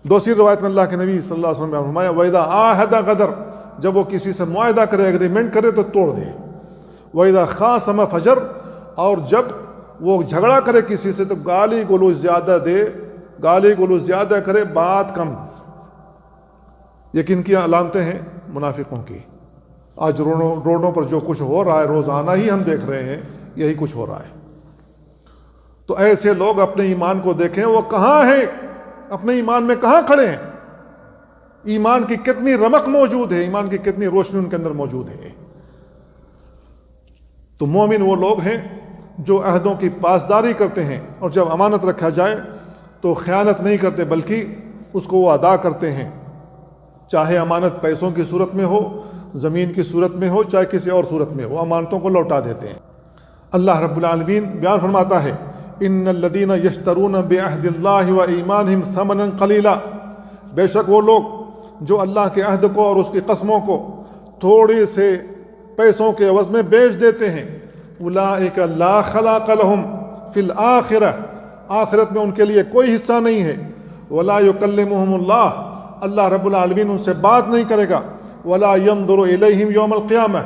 Speaker 1: دوسری روایت میں اللہ کے نبی صلی اللہ علیہ وسلم نے فرمایا واذا عاہد غدر، جب وہ کسی سے معاہدہ کرے، ایگریمنٹ کرے تو توڑ دے۔ واذا خاصم فجر، اور جب وہ جھگڑا کرے کسی سے تو گالی گلوچ زیادہ دے، گالی گلوچ زیادہ کرے، بات کم۔ یہ کن کی علامتیں ہیں؟ منافقوں کی۔ آج روڈوں پر جو کچھ ہو رہا ہے روزانہ ہی ہم دیکھ رہے ہیں، یہی کچھ ہو رہا ہے۔ تو ایسے لوگ اپنے ایمان کو دیکھیں، وہ کہاں ہیں، اپنے ایمان میں کہاں کھڑے ہیں۔ ایمان کی کتنی رمق موجود ہے، ایمان کی کتنی روشنی ان کے اندر موجود ہے۔ تو مومن وہ لوگ ہیں جو عہدوں کی پاسداری کرتے ہیں، اور جب امانت رکھا جائے تو خیانت نہیں کرتے بلکہ اس کو وہ ادا کرتے ہیں، چاہے امانت پیسوں کی صورت میں ہو، زمین کی صورت میں ہو، چاہے کسی اور صورت میں ہو، امانتوں کو لوٹا دیتے ہیں۔ اللہ رب العالمین بیان فرماتا ہے ان الذین یشترون بعہد اللہ و ایمانہم ثمنا قلیلا، بے شک وہ لوگ جو اللہ کے عہد کو اور اس کی قسموں کو تھوڑے سے پیسوں کے عوض میں بیچ دیتے ہیں، اولئک لا خلاق لہم فی الآخرہ، آخرت میں ان کے لیے کوئی حصہ نہیں ہے، ولا یکلمہم اللہ، اللہ رب العالمین ان سے بات نہیں کرے گا، ولا ینظر الیہم یوم القیامہ،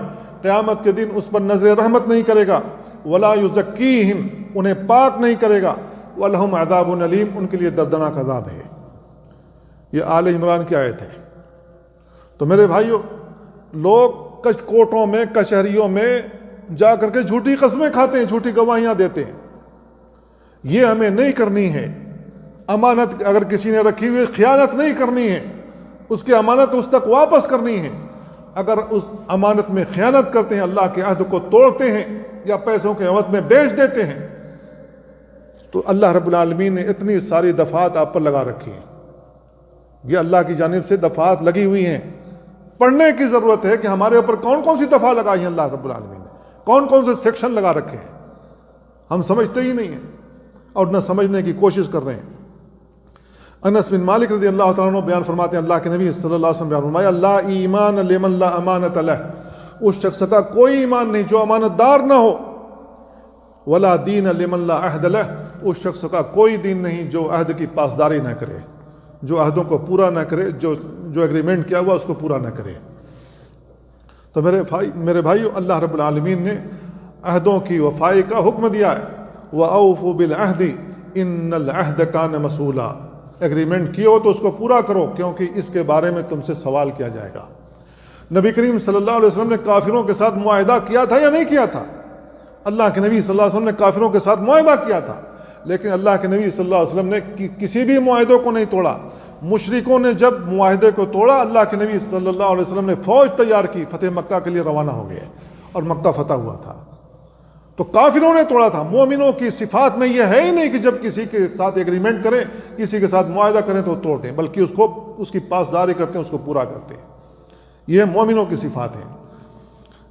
Speaker 1: قیامت کے دن اس پر نظر رحمت نہیں کرے گا، ولا یزکیہم، انہیں پاک نہیں کرے گا، ولہم عذاب علیم، ان کے لیے دردناک عذاب ہے۔ یہ آل عمران کی آیت ہے۔ تو میرے بھائیو، لوگ کوٹوں میں کچہریوں میں جا کر کے جھوٹی قسمیں کھاتے ہیں، جھوٹی گواہیاں دیتے ہیں، یہ ہمیں نہیں کرنی ہے۔ امانت اگر کسی نے رکھی ہوئی، خیانت نہیں کرنی ہے، اس کی امانت اس تک واپس کرنی ہے۔ اگر اس امانت میں خیانت کرتے ہیں، اللہ کے عہد کو توڑتے ہیں یا پیسوں کے عوض میں بیچ دیتے ہیں، تو اللہ رب العالمین نے اتنی ساری دفعات آپ پر لگا رکھی ہیں۔ یہ اللہ کی جانب سے دفعات لگی ہوئی ہیں، پڑھنے کی ضرورت ہے کہ ہمارے اوپر کون کون سی دفعہ لگائی ہیں اللہ رب العالمین نے، کون کون سے سیکشن لگا رکھے ہیں، ہم سمجھتے ہی نہیں ہیں اور نہ سمجھنے کی کوشش کر رہے ہیں۔ انس بن مالک رضی اللہ تعالیٰ عنہ بیان فرماتے ہیں، اللہ کے نبی صلی اللہ علیہ وسلم بیان فرمایا، لا ایمان لمن لا امانت لہ، اس شخص کا کوئی ایمان نہیں جو امانت دار نہ ہو، ولا دین لمن لا عہد لہ، اس شخص کا کوئی دین نہیں جو عہد کی پاسداری نہ کرے، جو عہدوں کو پورا نہ کرے، جو ایگریمنٹ کیا ہوا اس کو پورا نہ کرے۔ تو میرے بھائیو، اللہ رب العالمین نے عہدوں کی وفائی کا حکم دیا ہے، وَأَوْفُوا بِالْعَهْدِ إِنَّ الْعَهْدَ كَانَ مَسْئُولًا، ایگریمنٹ کیا ہو تو اس کو پورا کرو، کیونکہ اس کے بارے میں تم سے سوال کیا جائے گا۔ نبی کریم صلی اللہ علیہ وسلم نے کافروں کے ساتھ معاہدہ کیا تھا یا نہیں کیا تھا؟ اللہ کے نبی صلی اللہ علیہ وسلم نے کافروں کے ساتھ معاہدہ کیا تھا، لیکن اللہ کے نبی صلی اللہ علیہ وسلم نے کسی بھی معاہدوں کو نہیں توڑا۔ مشرکوں نے جب معاہدے کو توڑا، اللہ کے نبی صلی اللہ علیہ وسلم نے فوج تیار کی، فتح مکہ کے لیے روانہ ہو گئے اور مکہ فتح ہوا تھا۔ تو کافروں نے توڑا تھا۔ مومنوں کی صفات میں یہ ہے ہی نہیں کہ جب کسی کے ساتھ ایگریمنٹ کریں، کسی کے ساتھ معاہدہ کریں تو توڑ دیں، بلکہ اس کی پاسداری کرتے ہیں، اس کو پورا کرتے ہیں۔ یہ مومنوں کی صفات ہیں۔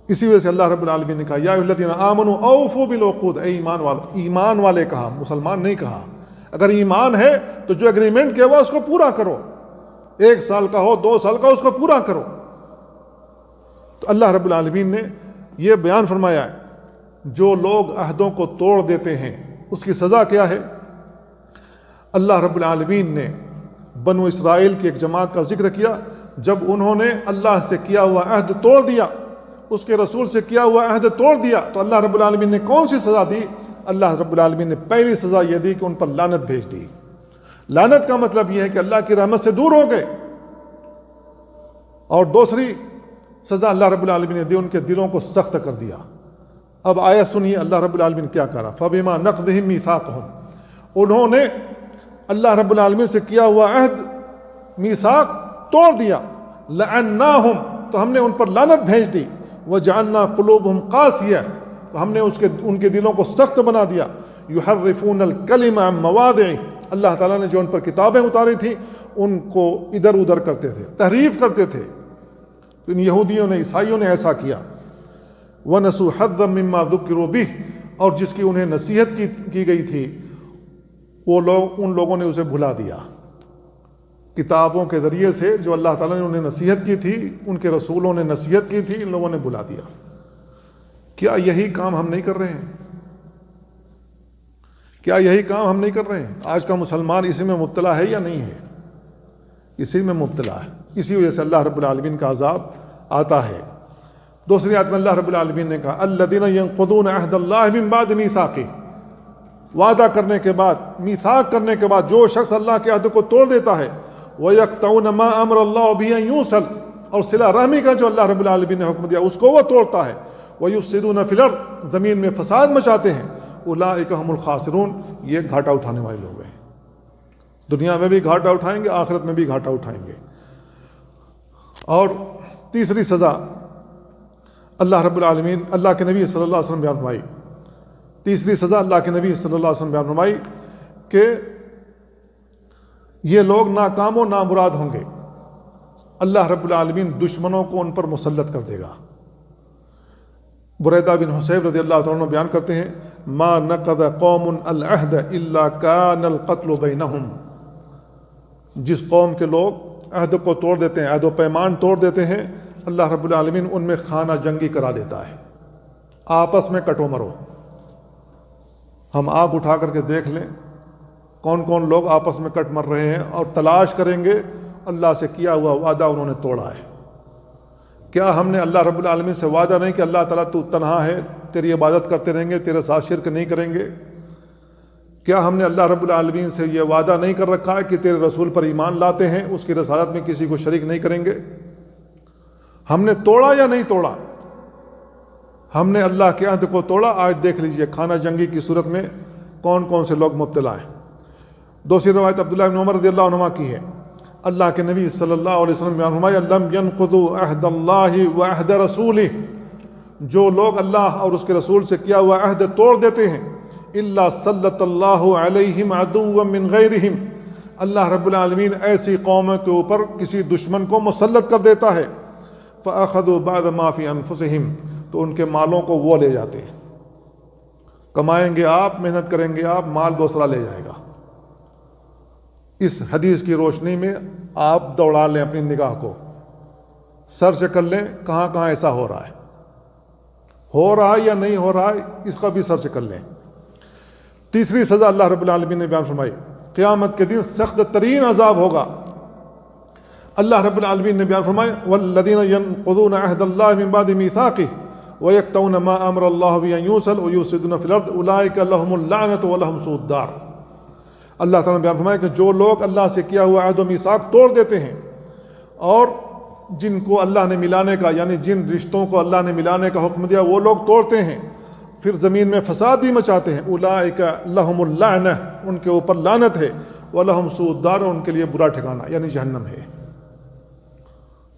Speaker 1: اسی وجہ سے اللہ رب العالمین نے کہا، یا ایھا الذین آمنوا اوفوا بالعقود، اے ایمان والے کہا، مسلمان نہیں کہا۔ اگر ایمان ہے تو جو ایگریمنٹ کیا ہوا اس کو پورا کرو، 1 سال کا ہو 2 سال کا، اس کو پورا کرو۔ تو اللہ رب العالمین نے یہ بیان فرمایا ہے، جو لوگ عہدوں کو توڑ دیتے ہیں اس کی سزا کیا ہے۔ اللہ رب العالمین نے بنو اسرائیل کی ایک جماعت کا ذکر کیا، جب انہوں نے اللہ سے کیا ہوا عہد توڑ دیا، اس کے رسول سے کیا ہوا عہد توڑ دیا، تو اللہ رب العالمین نے کون سی سزا دی؟ اللہ رب العالمین نے پہلی سزا یہ دی کہ ان پر لعنت بھیج دی۔ لعنت کا مطلب یہ ہے کہ اللہ کی رحمت سے دور ہو گئے۔ اور دوسری سزا اللہ رب العالمین نے دی، ان کے دلوں کو سخت کر دیا۔ اب آیت سنیے اللہ رب العالمین کیا کرا، فَبِمَا نَقْضِهِمْ مِيثَاقَهُمْ، انہوں نے اللہ رب العالمین سے کیا ہوا عہد میثاق توڑ دیا، لَعَنَّاهُمْ، تو ہم نے ان پر لعنت بھیج دی، وَجَعَلْنَا قُلُوبَهُمْ قَاسِيَةً، تو ہم نے ان کے دلوں کو سخت بنا دیا، يُحَرِّفُونَ الْكَلِمَ عَن مَّوَاضِعِهِ، اللہ تعالیٰ نے جو ان پر کتابیں اتاری تھیں ان کو ادھر ادھر کرتے تھے، تحریف کرتے تھے۔ تو ان یہودیوں نے، عیسائیوں نے ایسا کیا۔ وَنَسُوا حَظًّا مِّمَّا ذُكِّرُوا بِهِ، اور جس کی انہیں نصیحت کی گئی تھی ان لوگوں نے اسے بھلا دیا۔ کتابوں کے ذریعے سے جو اللہ تعالیٰ نے انہیں نصیحت کی تھی، ان کے رسولوں نے نصیحت کی تھی، ان لوگوں نے بھلا دیا۔ کیا یہی کام ہم نہیں کر رہے ہیں؟ کیا یہی کام ہم نہیں کر رہے ہیں؟ آج کا مسلمان اسی میں مبتلا ہے یا نہیں ہے؟ اسی میں مبتلا ہے۔ اسی وجہ سے اللہ رب العالمین کا عذاب آتا ہے۔ دوسری آیت میں اللہ رب العالمین نے کہا، الذین ینقضون عہد اللہ من بعد میثاقہ، وعدہ کرنے کے بعد، میثاق کرنے کے بعد جو شخص اللہ کے عہد کو توڑ دیتا ہے، وَيَقْطَعُونَ مَا أَمْرَ اللَّهُ بِهِ أَن يُوصَلَ، اور صلہ رحمی کا جو اللہ رب العالمین نے حکم دیا اس کو وہ توڑتا ہے، وَيُفْسِدُونَ فِي الْأَرْضِ، زمین میں فساد مچاتے ہیں، اولئک هم الخاسرون، یہ گھاٹا اٹھانے والے لوگ ہیں، دنیا میں بھی گھاٹا اٹھائیں گے، آخرت میں بھی گھاٹا اٹھائیں گے۔ اور تیسری سزا اللہ رب العالمین اللہ کے نبی صلی اللہ علیہ وسلم بیان فرمائی، تیسری سزا اللہ کے نبی صلی اللہ علیہ وسلم بیان فرمائی کہ یہ لوگ ناکام و نامراد ہوں گے، اللہ رب العالمین دشمنوں کو ان پر مسلط کر دے گا۔ بریدہ بن حصیب رضی اللہ تعالیٰ عنہ بیان کرتے ہیں ما نقض قوم العہد الا کان القتل بینہم، جس قوم کے لوگ عہد کو توڑ دیتے ہیں، عہد و پیمان توڑ دیتے ہیں، اللہ رب العالمین ان میں خانہ جنگی کرا دیتا ہے، آپس میں کٹو مرو۔ ہم آنکھ اٹھا کر کے دیکھ لیں کون کون لوگ آپس میں کٹ مر رہے ہیں، اور تلاش کریں گے اللہ سے کیا ہوا وعدہ انہوں نے توڑا ہے۔ کیا ہم نے اللہ رب العالمین سے وعدہ نہیں کہ اللہ تعالیٰ تو تنہا ہے، تیری عبادت کرتے رہیں گے، تیرے ساتھ شرک نہیں کریں گے؟ کیا ہم نے اللہ رب العالمین سے یہ وعدہ نہیں کر رکھا ہے کہ تیرے رسول پر ایمان لاتے ہیں، اس کی رسالت میں کسی کو شریک نہیں کریں گے؟ ہم نے توڑا یا نہیں توڑا؟ ہم نے اللہ کے عہد کو توڑا۔ آج دیکھ لیجئے خانہ جنگی کی صورت میں کون کون سے لوگ مبتلا ہیں۔ دوسری روایت عبداللہ بن عمر رضی اللہ عنہما کی ہے، اللہ کے نبی صلی اللہ علیہ وسلم بیان فرمایا لم ينقضوا عہد اللہ وعہد رسولہ، جو لوگ اللہ اور اس کے رسول سے کیا ہوا عہد توڑ دیتے ہیں، الا سلط اللہ علیہم عدوا من غیرہم، اللہ رب العالمین ایسی قوموں کے اوپر کسی دشمن کو مسلط کر دیتا ہے، فاخذوا بعد ما فی انفسہم، تو ان کے مالوں کو وہ لے جاتے ہیں۔ کمائیں گے آپ، محنت کریں گے آپ، مال دوسرا لے جائے گا۔ اس حدیث کی روشنی میں آپ دوڑا لیں اپنی نگاہ کو، سر سے کر لیں کہاں کہاں ایسا ہو رہا ہے یا نہیں ہو رہا ہے، اس کا بھی سر سے کر لیں۔ تیسری سزا اللہ رب العالمین نے بیان فرمائی، قیامت کے دن سخت ترین عذاب ہوگا۔ اللہ رب العالمین نے بیان فرمایا والذین ینقضون عہد اللہ من بعد میثاقہ ویقطعون ما امر اللہ بہ ان یوصل ویفسدون فی الارض اولئک لہم اللعنۃ ولہم سوء الدار۔ اللہ تعالیٰ نے بیان فرمایا کہ جو لوگ اللہ سے کیا ہوا عہد و میثاق توڑ دیتے ہیں، اور جن کو اللہ نے ملانے کا، یعنی جن رشتوں کو اللہ نے ملانے کا حکم دیا وہ لوگ توڑتے ہیں، پھر زمین میں فساد بھی مچاتے ہیں، اولئک لہم اللعنہ، ان کے اوپر لعنت ہے، ولہم سوء الدار، ان کے لیے برا ٹھکانہ یعنی جہنم ہے۔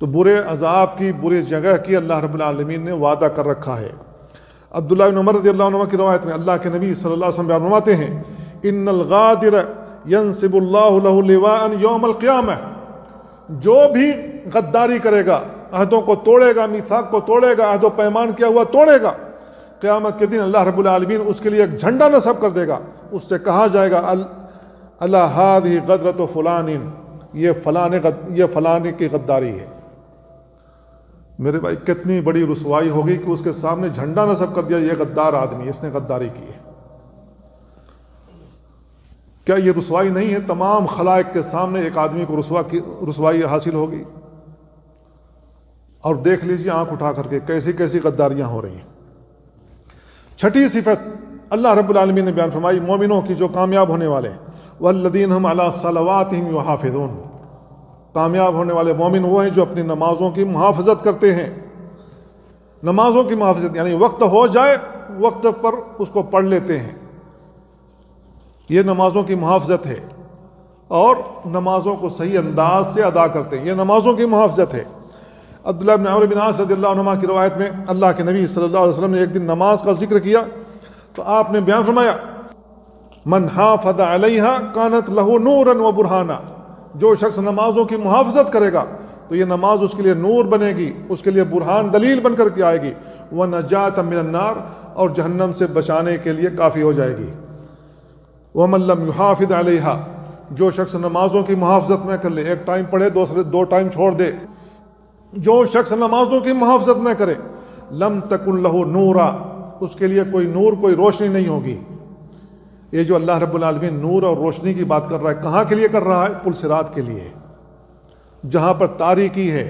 Speaker 1: تو برے عذاب کی، بری جگہ کی اللہ رب العالمین نے وعدہ کر رکھا ہے۔ عبداللہ بن عمر رضی اللہ عنہ کی روایت میں اللہ کے نبی صلی اللہ علیہ وسلم بیان فرماتے ہیں ان الغادر ینصب اللہ لہ لواء یوم القیامہ، جو بھی غداری کرے گا، عہدوں کو توڑے گا، میثاق کو توڑے گا، عہد و پیمان کیا ہوا توڑے گا، قیامت کے دن اللہ رب العالمین اس کے لیے ایک جھنڈا نصب کر دے گا، اس سے کہا جائے گا اللہ ہذہ غدرۃ فلان، یہ فلانے کی غداری ہے۔ میرے بھائی کتنی بڑی رسوائی ہوگی کہ اس کے سامنے جھنڈا نصب کر دیا، یہ غدار آدمی، اس نے غداری کی ہے۔ کیا یہ رسوائی نہیں ہے؟ تمام خلائق کے سامنے ایک آدمی کو رسوائی حاصل ہوگی۔ اور دیکھ لیجیے آنکھ اٹھا کر کے کیسی کیسی غداریاں ہو رہی ہیں۔ چھٹی صفت اللہ رب العالمین نے بیان فرمائی مومنوں کی جو کامیاب ہونے والے ہیں، والذین هم علی صلواتہم یحافظون، کامیاب ہونے والے مومن وہ ہیں جو اپنی نمازوں کی محافظت کرتے ہیں۔ نمازوں کی محافظت یعنی وقت ہو جائے وقت پر اس کو پڑھ لیتے ہیں، یہ نمازوں کی محافظت ہے، اور نمازوں کو صحیح انداز سے ادا کرتے ہیں، یہ نمازوں کی محافظت ہے۔ عبداللہ بن عمرو بن عاص رضی اللہ عنہما کی روایت میں اللہ کے نبی صلی اللہ علیہ وسلم نے ایک دن نماز کا ذکر کیا تو آپ نے بیان فرمایا من حافظ علیہا کانت لہ نورا و برہانا، جو شخص نمازوں کی محافظت کرے گا تو یہ نماز اس کے لیے نور بنے گی، اس کے لیے برہان دلیل بن کر کے آئے گی، وَنَجَاةً مِّنَ النَّارِ، اور جہنم سے بچانے کے لیے کافی ہو جائے گی۔ وَمَن لَّمْ يُحَافِظْ عَلَيْهَا، جو شخص نمازوں کی محافظت نہ کر لے، ایک ٹائم پڑھے دو ٹائم چھوڑ دے، جو شخص نمازوں کی محافظت نہ کرے، لَمْ تَكُن لَّهُ نُورًا، اس کے لیے کوئی نور، کوئی روشنی نہیں ہوگی۔ یہ جو اللہ رب العالمین نور اور روشنی کی بات کر رہا ہے، کہاں کے لیے کر رہا ہے؟ پل صراط کے لیے۔ جہاں پر تاریکی ہے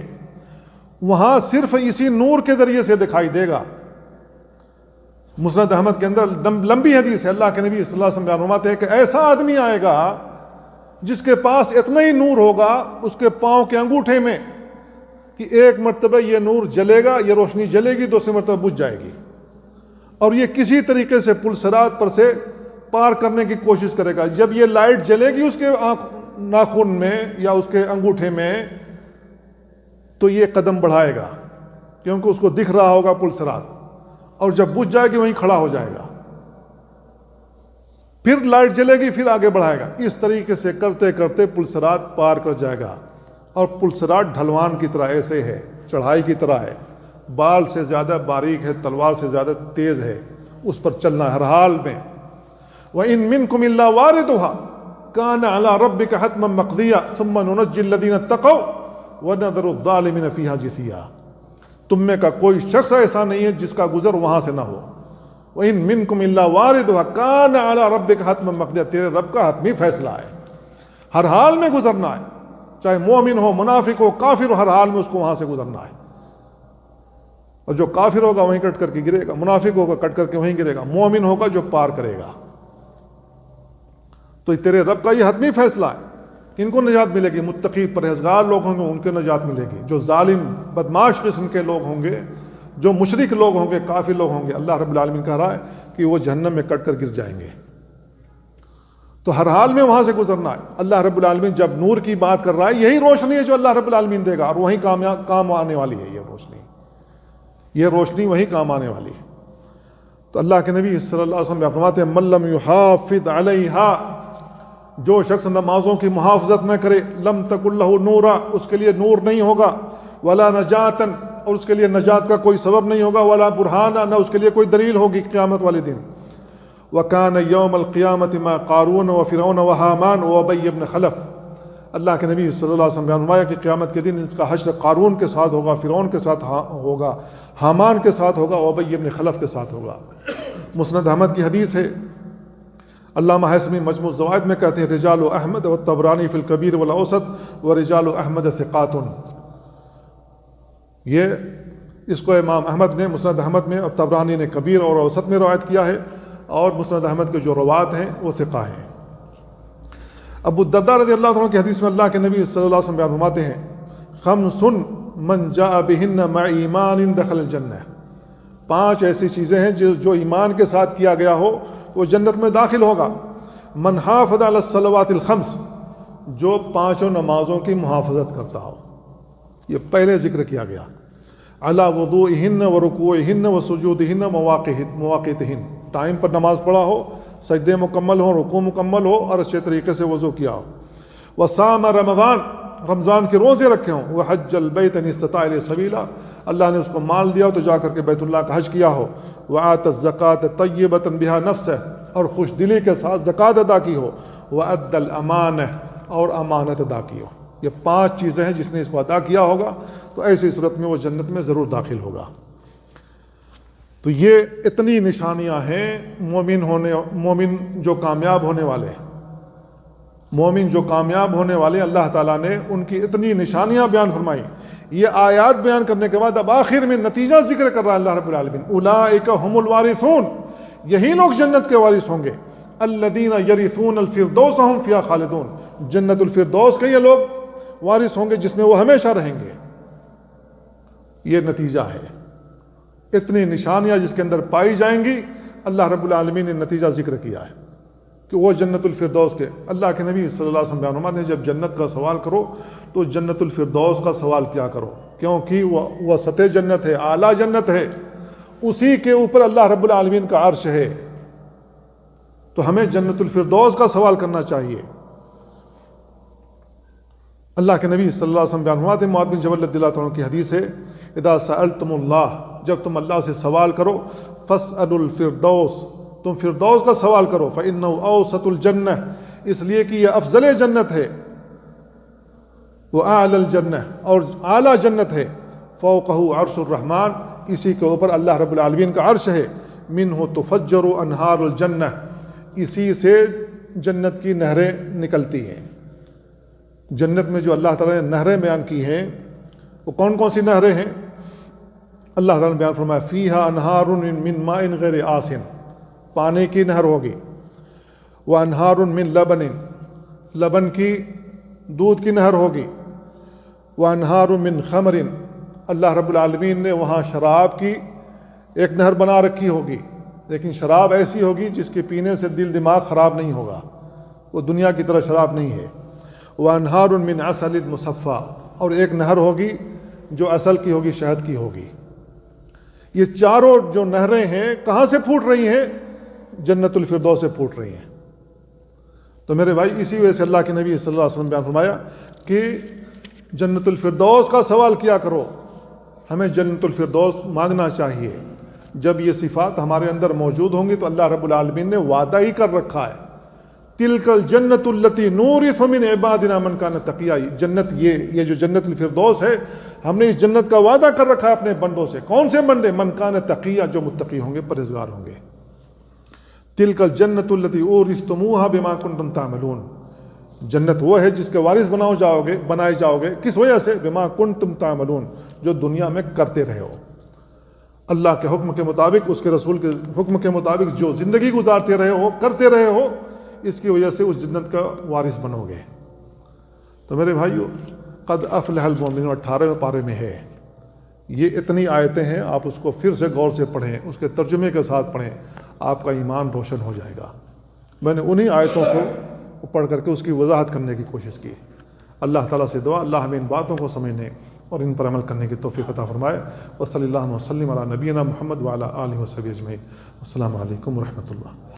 Speaker 1: وہاں صرف اسی نور کے ذریعے سے دکھائی دے گا۔ مسند احمد کے اندر لمبی حدیث ہے، اللہ کے نبی صلی اللہ علیہ وسلم بیان فرماتے ہیں کہ ایسا آدمی آئے گا جس کے پاس اتنا ہی نور ہوگا اس کے پاؤں کے انگوٹھے میں کہ ایک مرتبہ یہ نور جلے گا، یہ روشنی جلے گی، دوسری مرتبہ بجھ جائے گی، اور یہ کسی طریقے سے پل صراط پر سے پار کرنے کی کوشش کرے گا۔ جب یہ لائٹ جلے گی اس کے ناخن میں یا اس کے انگوٹھے میں تو یہ قدم بڑھائے گا، کیونکہ اس کو دکھ رہا ہوگا پل صراط، اور جب بجھ جائے گی وہیں کھڑا ہو جائے گا، پھر لائٹ جلے گی، پھر آگے بڑھائے گا۔ اس طریقے سے کرتے کرتے پل صراط پار کر جائے گا۔ اور پل صراط ڈھلوان کی طرح ایسے ہے، چڑھائی کی طرح ہے، بال سے زیادہ باریک ہے، تلوار سے زیادہ تیز ہے، اس پر چلنا ہر حال میں۔ وَإِن مِّنكُمْ إِلَّا وَارِدُهَا كَانَ عَلَىٰ رَبِّكَ حَتْمًا مَّقْضِيًّا ثُمَّ نُنَجِّي الَّذِينَ اتَّقَوْا وَنَذَرُ الظَّالِمِينَ فِيهَا جِثِيًّا۔ تم میں کا کوئی شخص ایسا نہیں ہے جس کا گزر وہاں سے نہ ہو۔ وَإِن مِّنكُمْ إِلَّا وَارِدُهَا كَانَ عَلَىٰ رَبِّكَ حَتْمًا مَّقْضِيًّا، تیرے رب کا حتمی فیصلہ ہے، ہر حال میں گزرنا ہے، چاہے مومن ہو، منافق ہو، کافر ہو، ہر حال میں اس کو وہاں سے گزرنا ہے۔ اور جو کافر ہوگا وہیں کٹ کر کے گرے گا، منافق ہوگا کٹ کر کے وہیں گرے گا، مومن ہوگا جو پار کرے گا۔ تو تیرے رب کا یہ حتمی فیصلہ ہے۔ کن کو نجات ملے گی؟ متقی پرہیزگار لوگ ہوں گے، ان کے نجات ملے گی۔ جو ظالم بدماش قسم کے لوگ ہوں گے، جو مشرک لوگ ہوں گے، کافر لوگ ہوں گے، اللہ رب العالمین کہہ رہا ہے کہ وہ جہنم میں کٹ کر گر جائیں گے۔ تو ہر حال میں وہاں سے گزرنا ہے۔ اللہ رب العالمین جب نور کی بات کر رہا ہے، یہی روشنی ہے جو اللہ رب العالمین دے گا، اور وہیں کام آنے والی ہے۔ یہ روشنی وہیں کام آنے والی ہے۔ تو اللہ کے نبی صلی اللہ علیہ وسلم فرماتے ہیں من لم یحافظ علیہا، جو شخص نمازوں کی محافظت نہ کرے، لم تکن لہ نورا، اس کے لیے نور نہیں ہوگا، ولا نجاتن، اور اس کے لیے نجات کا کوئی سبب نہیں ہوگا، ولا برہانا، نہ اس کے لیے کوئی دلیل ہوگی قیامت والے دن۔ وکان یوم القیامت ما قارون و فرعون و حامان و ابی بن خلف، اللہ کے نبی صلی اللہ علیہ وسلم نے فرمایا کہ قیامت کے دن اس کا حشر قارون کے ساتھ ہوگا، فرعون کے ساتھ ہوگا، حامان کے ساتھ ہوگا، اور ابی بن خلف کے ساتھ ہوگا۔ مسند احمد کی حدیث ہے، علامہ حیثمی مجموع الزوائد میں کہتے ہیں رجال احمد و طبرانی فی الکبیر والاوسط و رجال احمد ثقات۔ یہ اس کو امام احمد نے مسند احمد میں اور طبرانی نے کبیر اور اوسط میں روایت کیا ہے، اور مسند احمد کے جو روات ہیں وہ ثقہ ہیں۔ ابو الدرداء رضی اللہ عنہ کی حدیث میں اللہ کے نبی صلی اللہ علیہ وسلم بیان فرماتے ہیں خمس من جاء بہن مع ایمان دخل الجنہ، 5 ایسی چیزیں ہیں جو ایمان کے ساتھ کیا گیا ہو وہ جنت میں داخل ہوگا۔ من حافظ علی الصلوات الخمس، جو 5 نمازوں کی محافظت کرتا ہو، یہ پہلے ذکر کیا گیا، علی وضوئہن و رکوعہن و سجودہن مواقیتہن، ٹائم پر نماز پڑھا ہو، سجدے مکمل ہو، رکوع مکمل ہو، اور اچھے طریقے سے وضو کیا ہو۔ وصام رمضان، رمضان کے روزے رکھے ہوں۔ وحج البیت ان استطاع الیہ سبیلا، اللہ نے اس کو مال دیا ہو تو جا کر کے بیت اللہ کا حج کیا ہو۔ وآت الزکوٰۃ طیبۃ بہا نفسہ، اور خوش دلی کے ساتھ زکوٰۃ ادا کی ہو۔ وأدى الامانہ، اور امانت ادا کی ہو۔ یہ 5 چیزیں ہیں جس نے اس کو ادا کیا ہوگا تو ایسی صورت میں وہ جنت میں ضرور داخل ہوگا۔ تو یہ اتنی نشانیاں ہیں مومن جو کامیاب ہونے والے، مومن جو کامیاب ہونے والے، اللہ تعالیٰ نے ان کی اتنی نشانیاں بیان فرمائی۔ یہ آیات بیان کرنے کے بعد اب آخر میں نتیجہ ذکر کر رہا ہے اللہ رب العالمین، اولئک هم الوارثون، یہی لوگ جنت کے وارث ہوں گے، الذین یرثون الفردوس هم فیہا خالدون، جنت الفردوس کے یہ لوگ وارث ہوں گے جس میں وہ ہمیشہ رہیں گے۔ یہ نتیجہ ہے، اتنی نشانیاں جس کے اندر پائی جائیں گی، اللہ رب العالمین نے نتیجہ ذکر کیا ہے کہ وہ جنت الفردوس کے۔ اللہ کے نبی صلی اللہ علیہ وسلم بیان فرماتے ہیں جب جنت کا سوال کرو تو جنت الفردوس کا سوال کیا کرو، کیونکہ وہ وسط جنت ہے، اعلیٰ جنت ہے، اسی کے اوپر اللہ رب العالمین کا عرش ہے، تو ہمیں جنت الفردوس کا سوال کرنا چاہیے۔ اللہ کے نبی صلی اللہ علیہ وسلم بیان فرماتے ہیں، معاذ بن جبل رضی اللہ عنہ کی حدیث ہے، اذا سألتم اللہ، جب تم اللہ سے سوال کرو، فاسألوا الفردوس، تم فردوس کا سوال کرو، فإنه اوسط الجنہ، اس لیے کہ یہ افضل جنت ہے، وہ اعلی الجنہ، اور اعلیٰ جنت ہے، فوقہ عرش الرحمن، اسی کے اوپر اللہ رب العالمین کا عرش ہے، منہ تفجر انہار الجنہ، اسی سے جنت کی نہریں نکلتی ہیں۔ جنت میں جو اللہ تعالیٰ نے نہریں بیان کی ہیں وہ کون کون سی نہریں ہیں؟ اللہ تعالیٰ نے بیان فرمایا فیہا انہار من ماء غیر آسن، پانی کی نہر ہوگی، وانہار من لبن، لبن کی دودھ کی نہر ہوگی، وانہار من خمر، اللہ رب العالمین نے وہاں شراب کی ایک نہر بنا رکھی ہوگی، لیکن شراب ایسی ہوگی جس کے پینے سے دل دماغ خراب نہیں ہوگا، وہ دنیا کی طرح شراب نہیں ہے۔ وانہار من عسل مصفی، اور ایک نہر ہوگی جو اصل کی ہوگی شہد کی ہوگی۔ یہ چاروں جو نہریں ہیں کہاں سے پھوٹ رہی ہیں؟ جنت الفردوس سے پھوٹ رہی ہیں۔ تو میرے بھائی اسی وجہ سے اللہ کے نبی صلی اللہ علیہ وسلم بیان فرمایا کہ جنت الفردوس کا سوال کیا کرو، ہمیں جنت الفردوس مانگنا چاہیے۔ جب یہ صفات ہمارے اندر موجود ہوں گی تو اللہ رب العالمین نے وعدہ ہی کر رکھا ہے، تلک الجنت التی نورث من عبادنا من کان تقیا، جنت یہ جو جنت الفردوس ہے، ہم نے اس جنت کا وعدہ کر رکھا ہے اپنے بندوں سے۔ کون سے بندے؟ من کان تقیا، جو متقی ہوں گے، پرہیزگار ہوں گے۔ تلک الجنت التی اورثتموها بما کنتم تعملون، جنت وہ ہے جس کے وارث بنائے جاؤ گے، کس وجہ سے؟ بما کنتم تعملون، جو دنیا میں کرتے رہے ہو، اللہ کے حکم کے مطابق، اس کے رسول کے حکم کے مطابق جو زندگی گزارتے رہے ہو، کرتے رہے ہو، اس کی وجہ سے اس جنت کا وارث بنو گے۔ تو میرے بھائیو، قد افلح المؤمنون 18ویں پارے میں ہے، یہ اتنی آیتیں ہیں، آپ اس کو پھر سے غور سے پڑھیں، اس کے ترجمے کے ساتھ پڑھیں، آپ کا ایمان روشن ہو جائے گا۔ میں نے انہی آیتوں کو پڑھ کر کے اس کی وضاحت کرنے کی کوشش کی۔ اللہ تعالیٰ سے دعا اللہ ہمیں ان باتوں کو سمجھنے اور ان پر عمل کرنے کی توفیق عطا فرمائے۔ وصلی اللہ وسلم علی نبینا محمد وعلی آلہ وصحبہ اجمعین۔ السلام علیکم ورحمۃ اللہ۔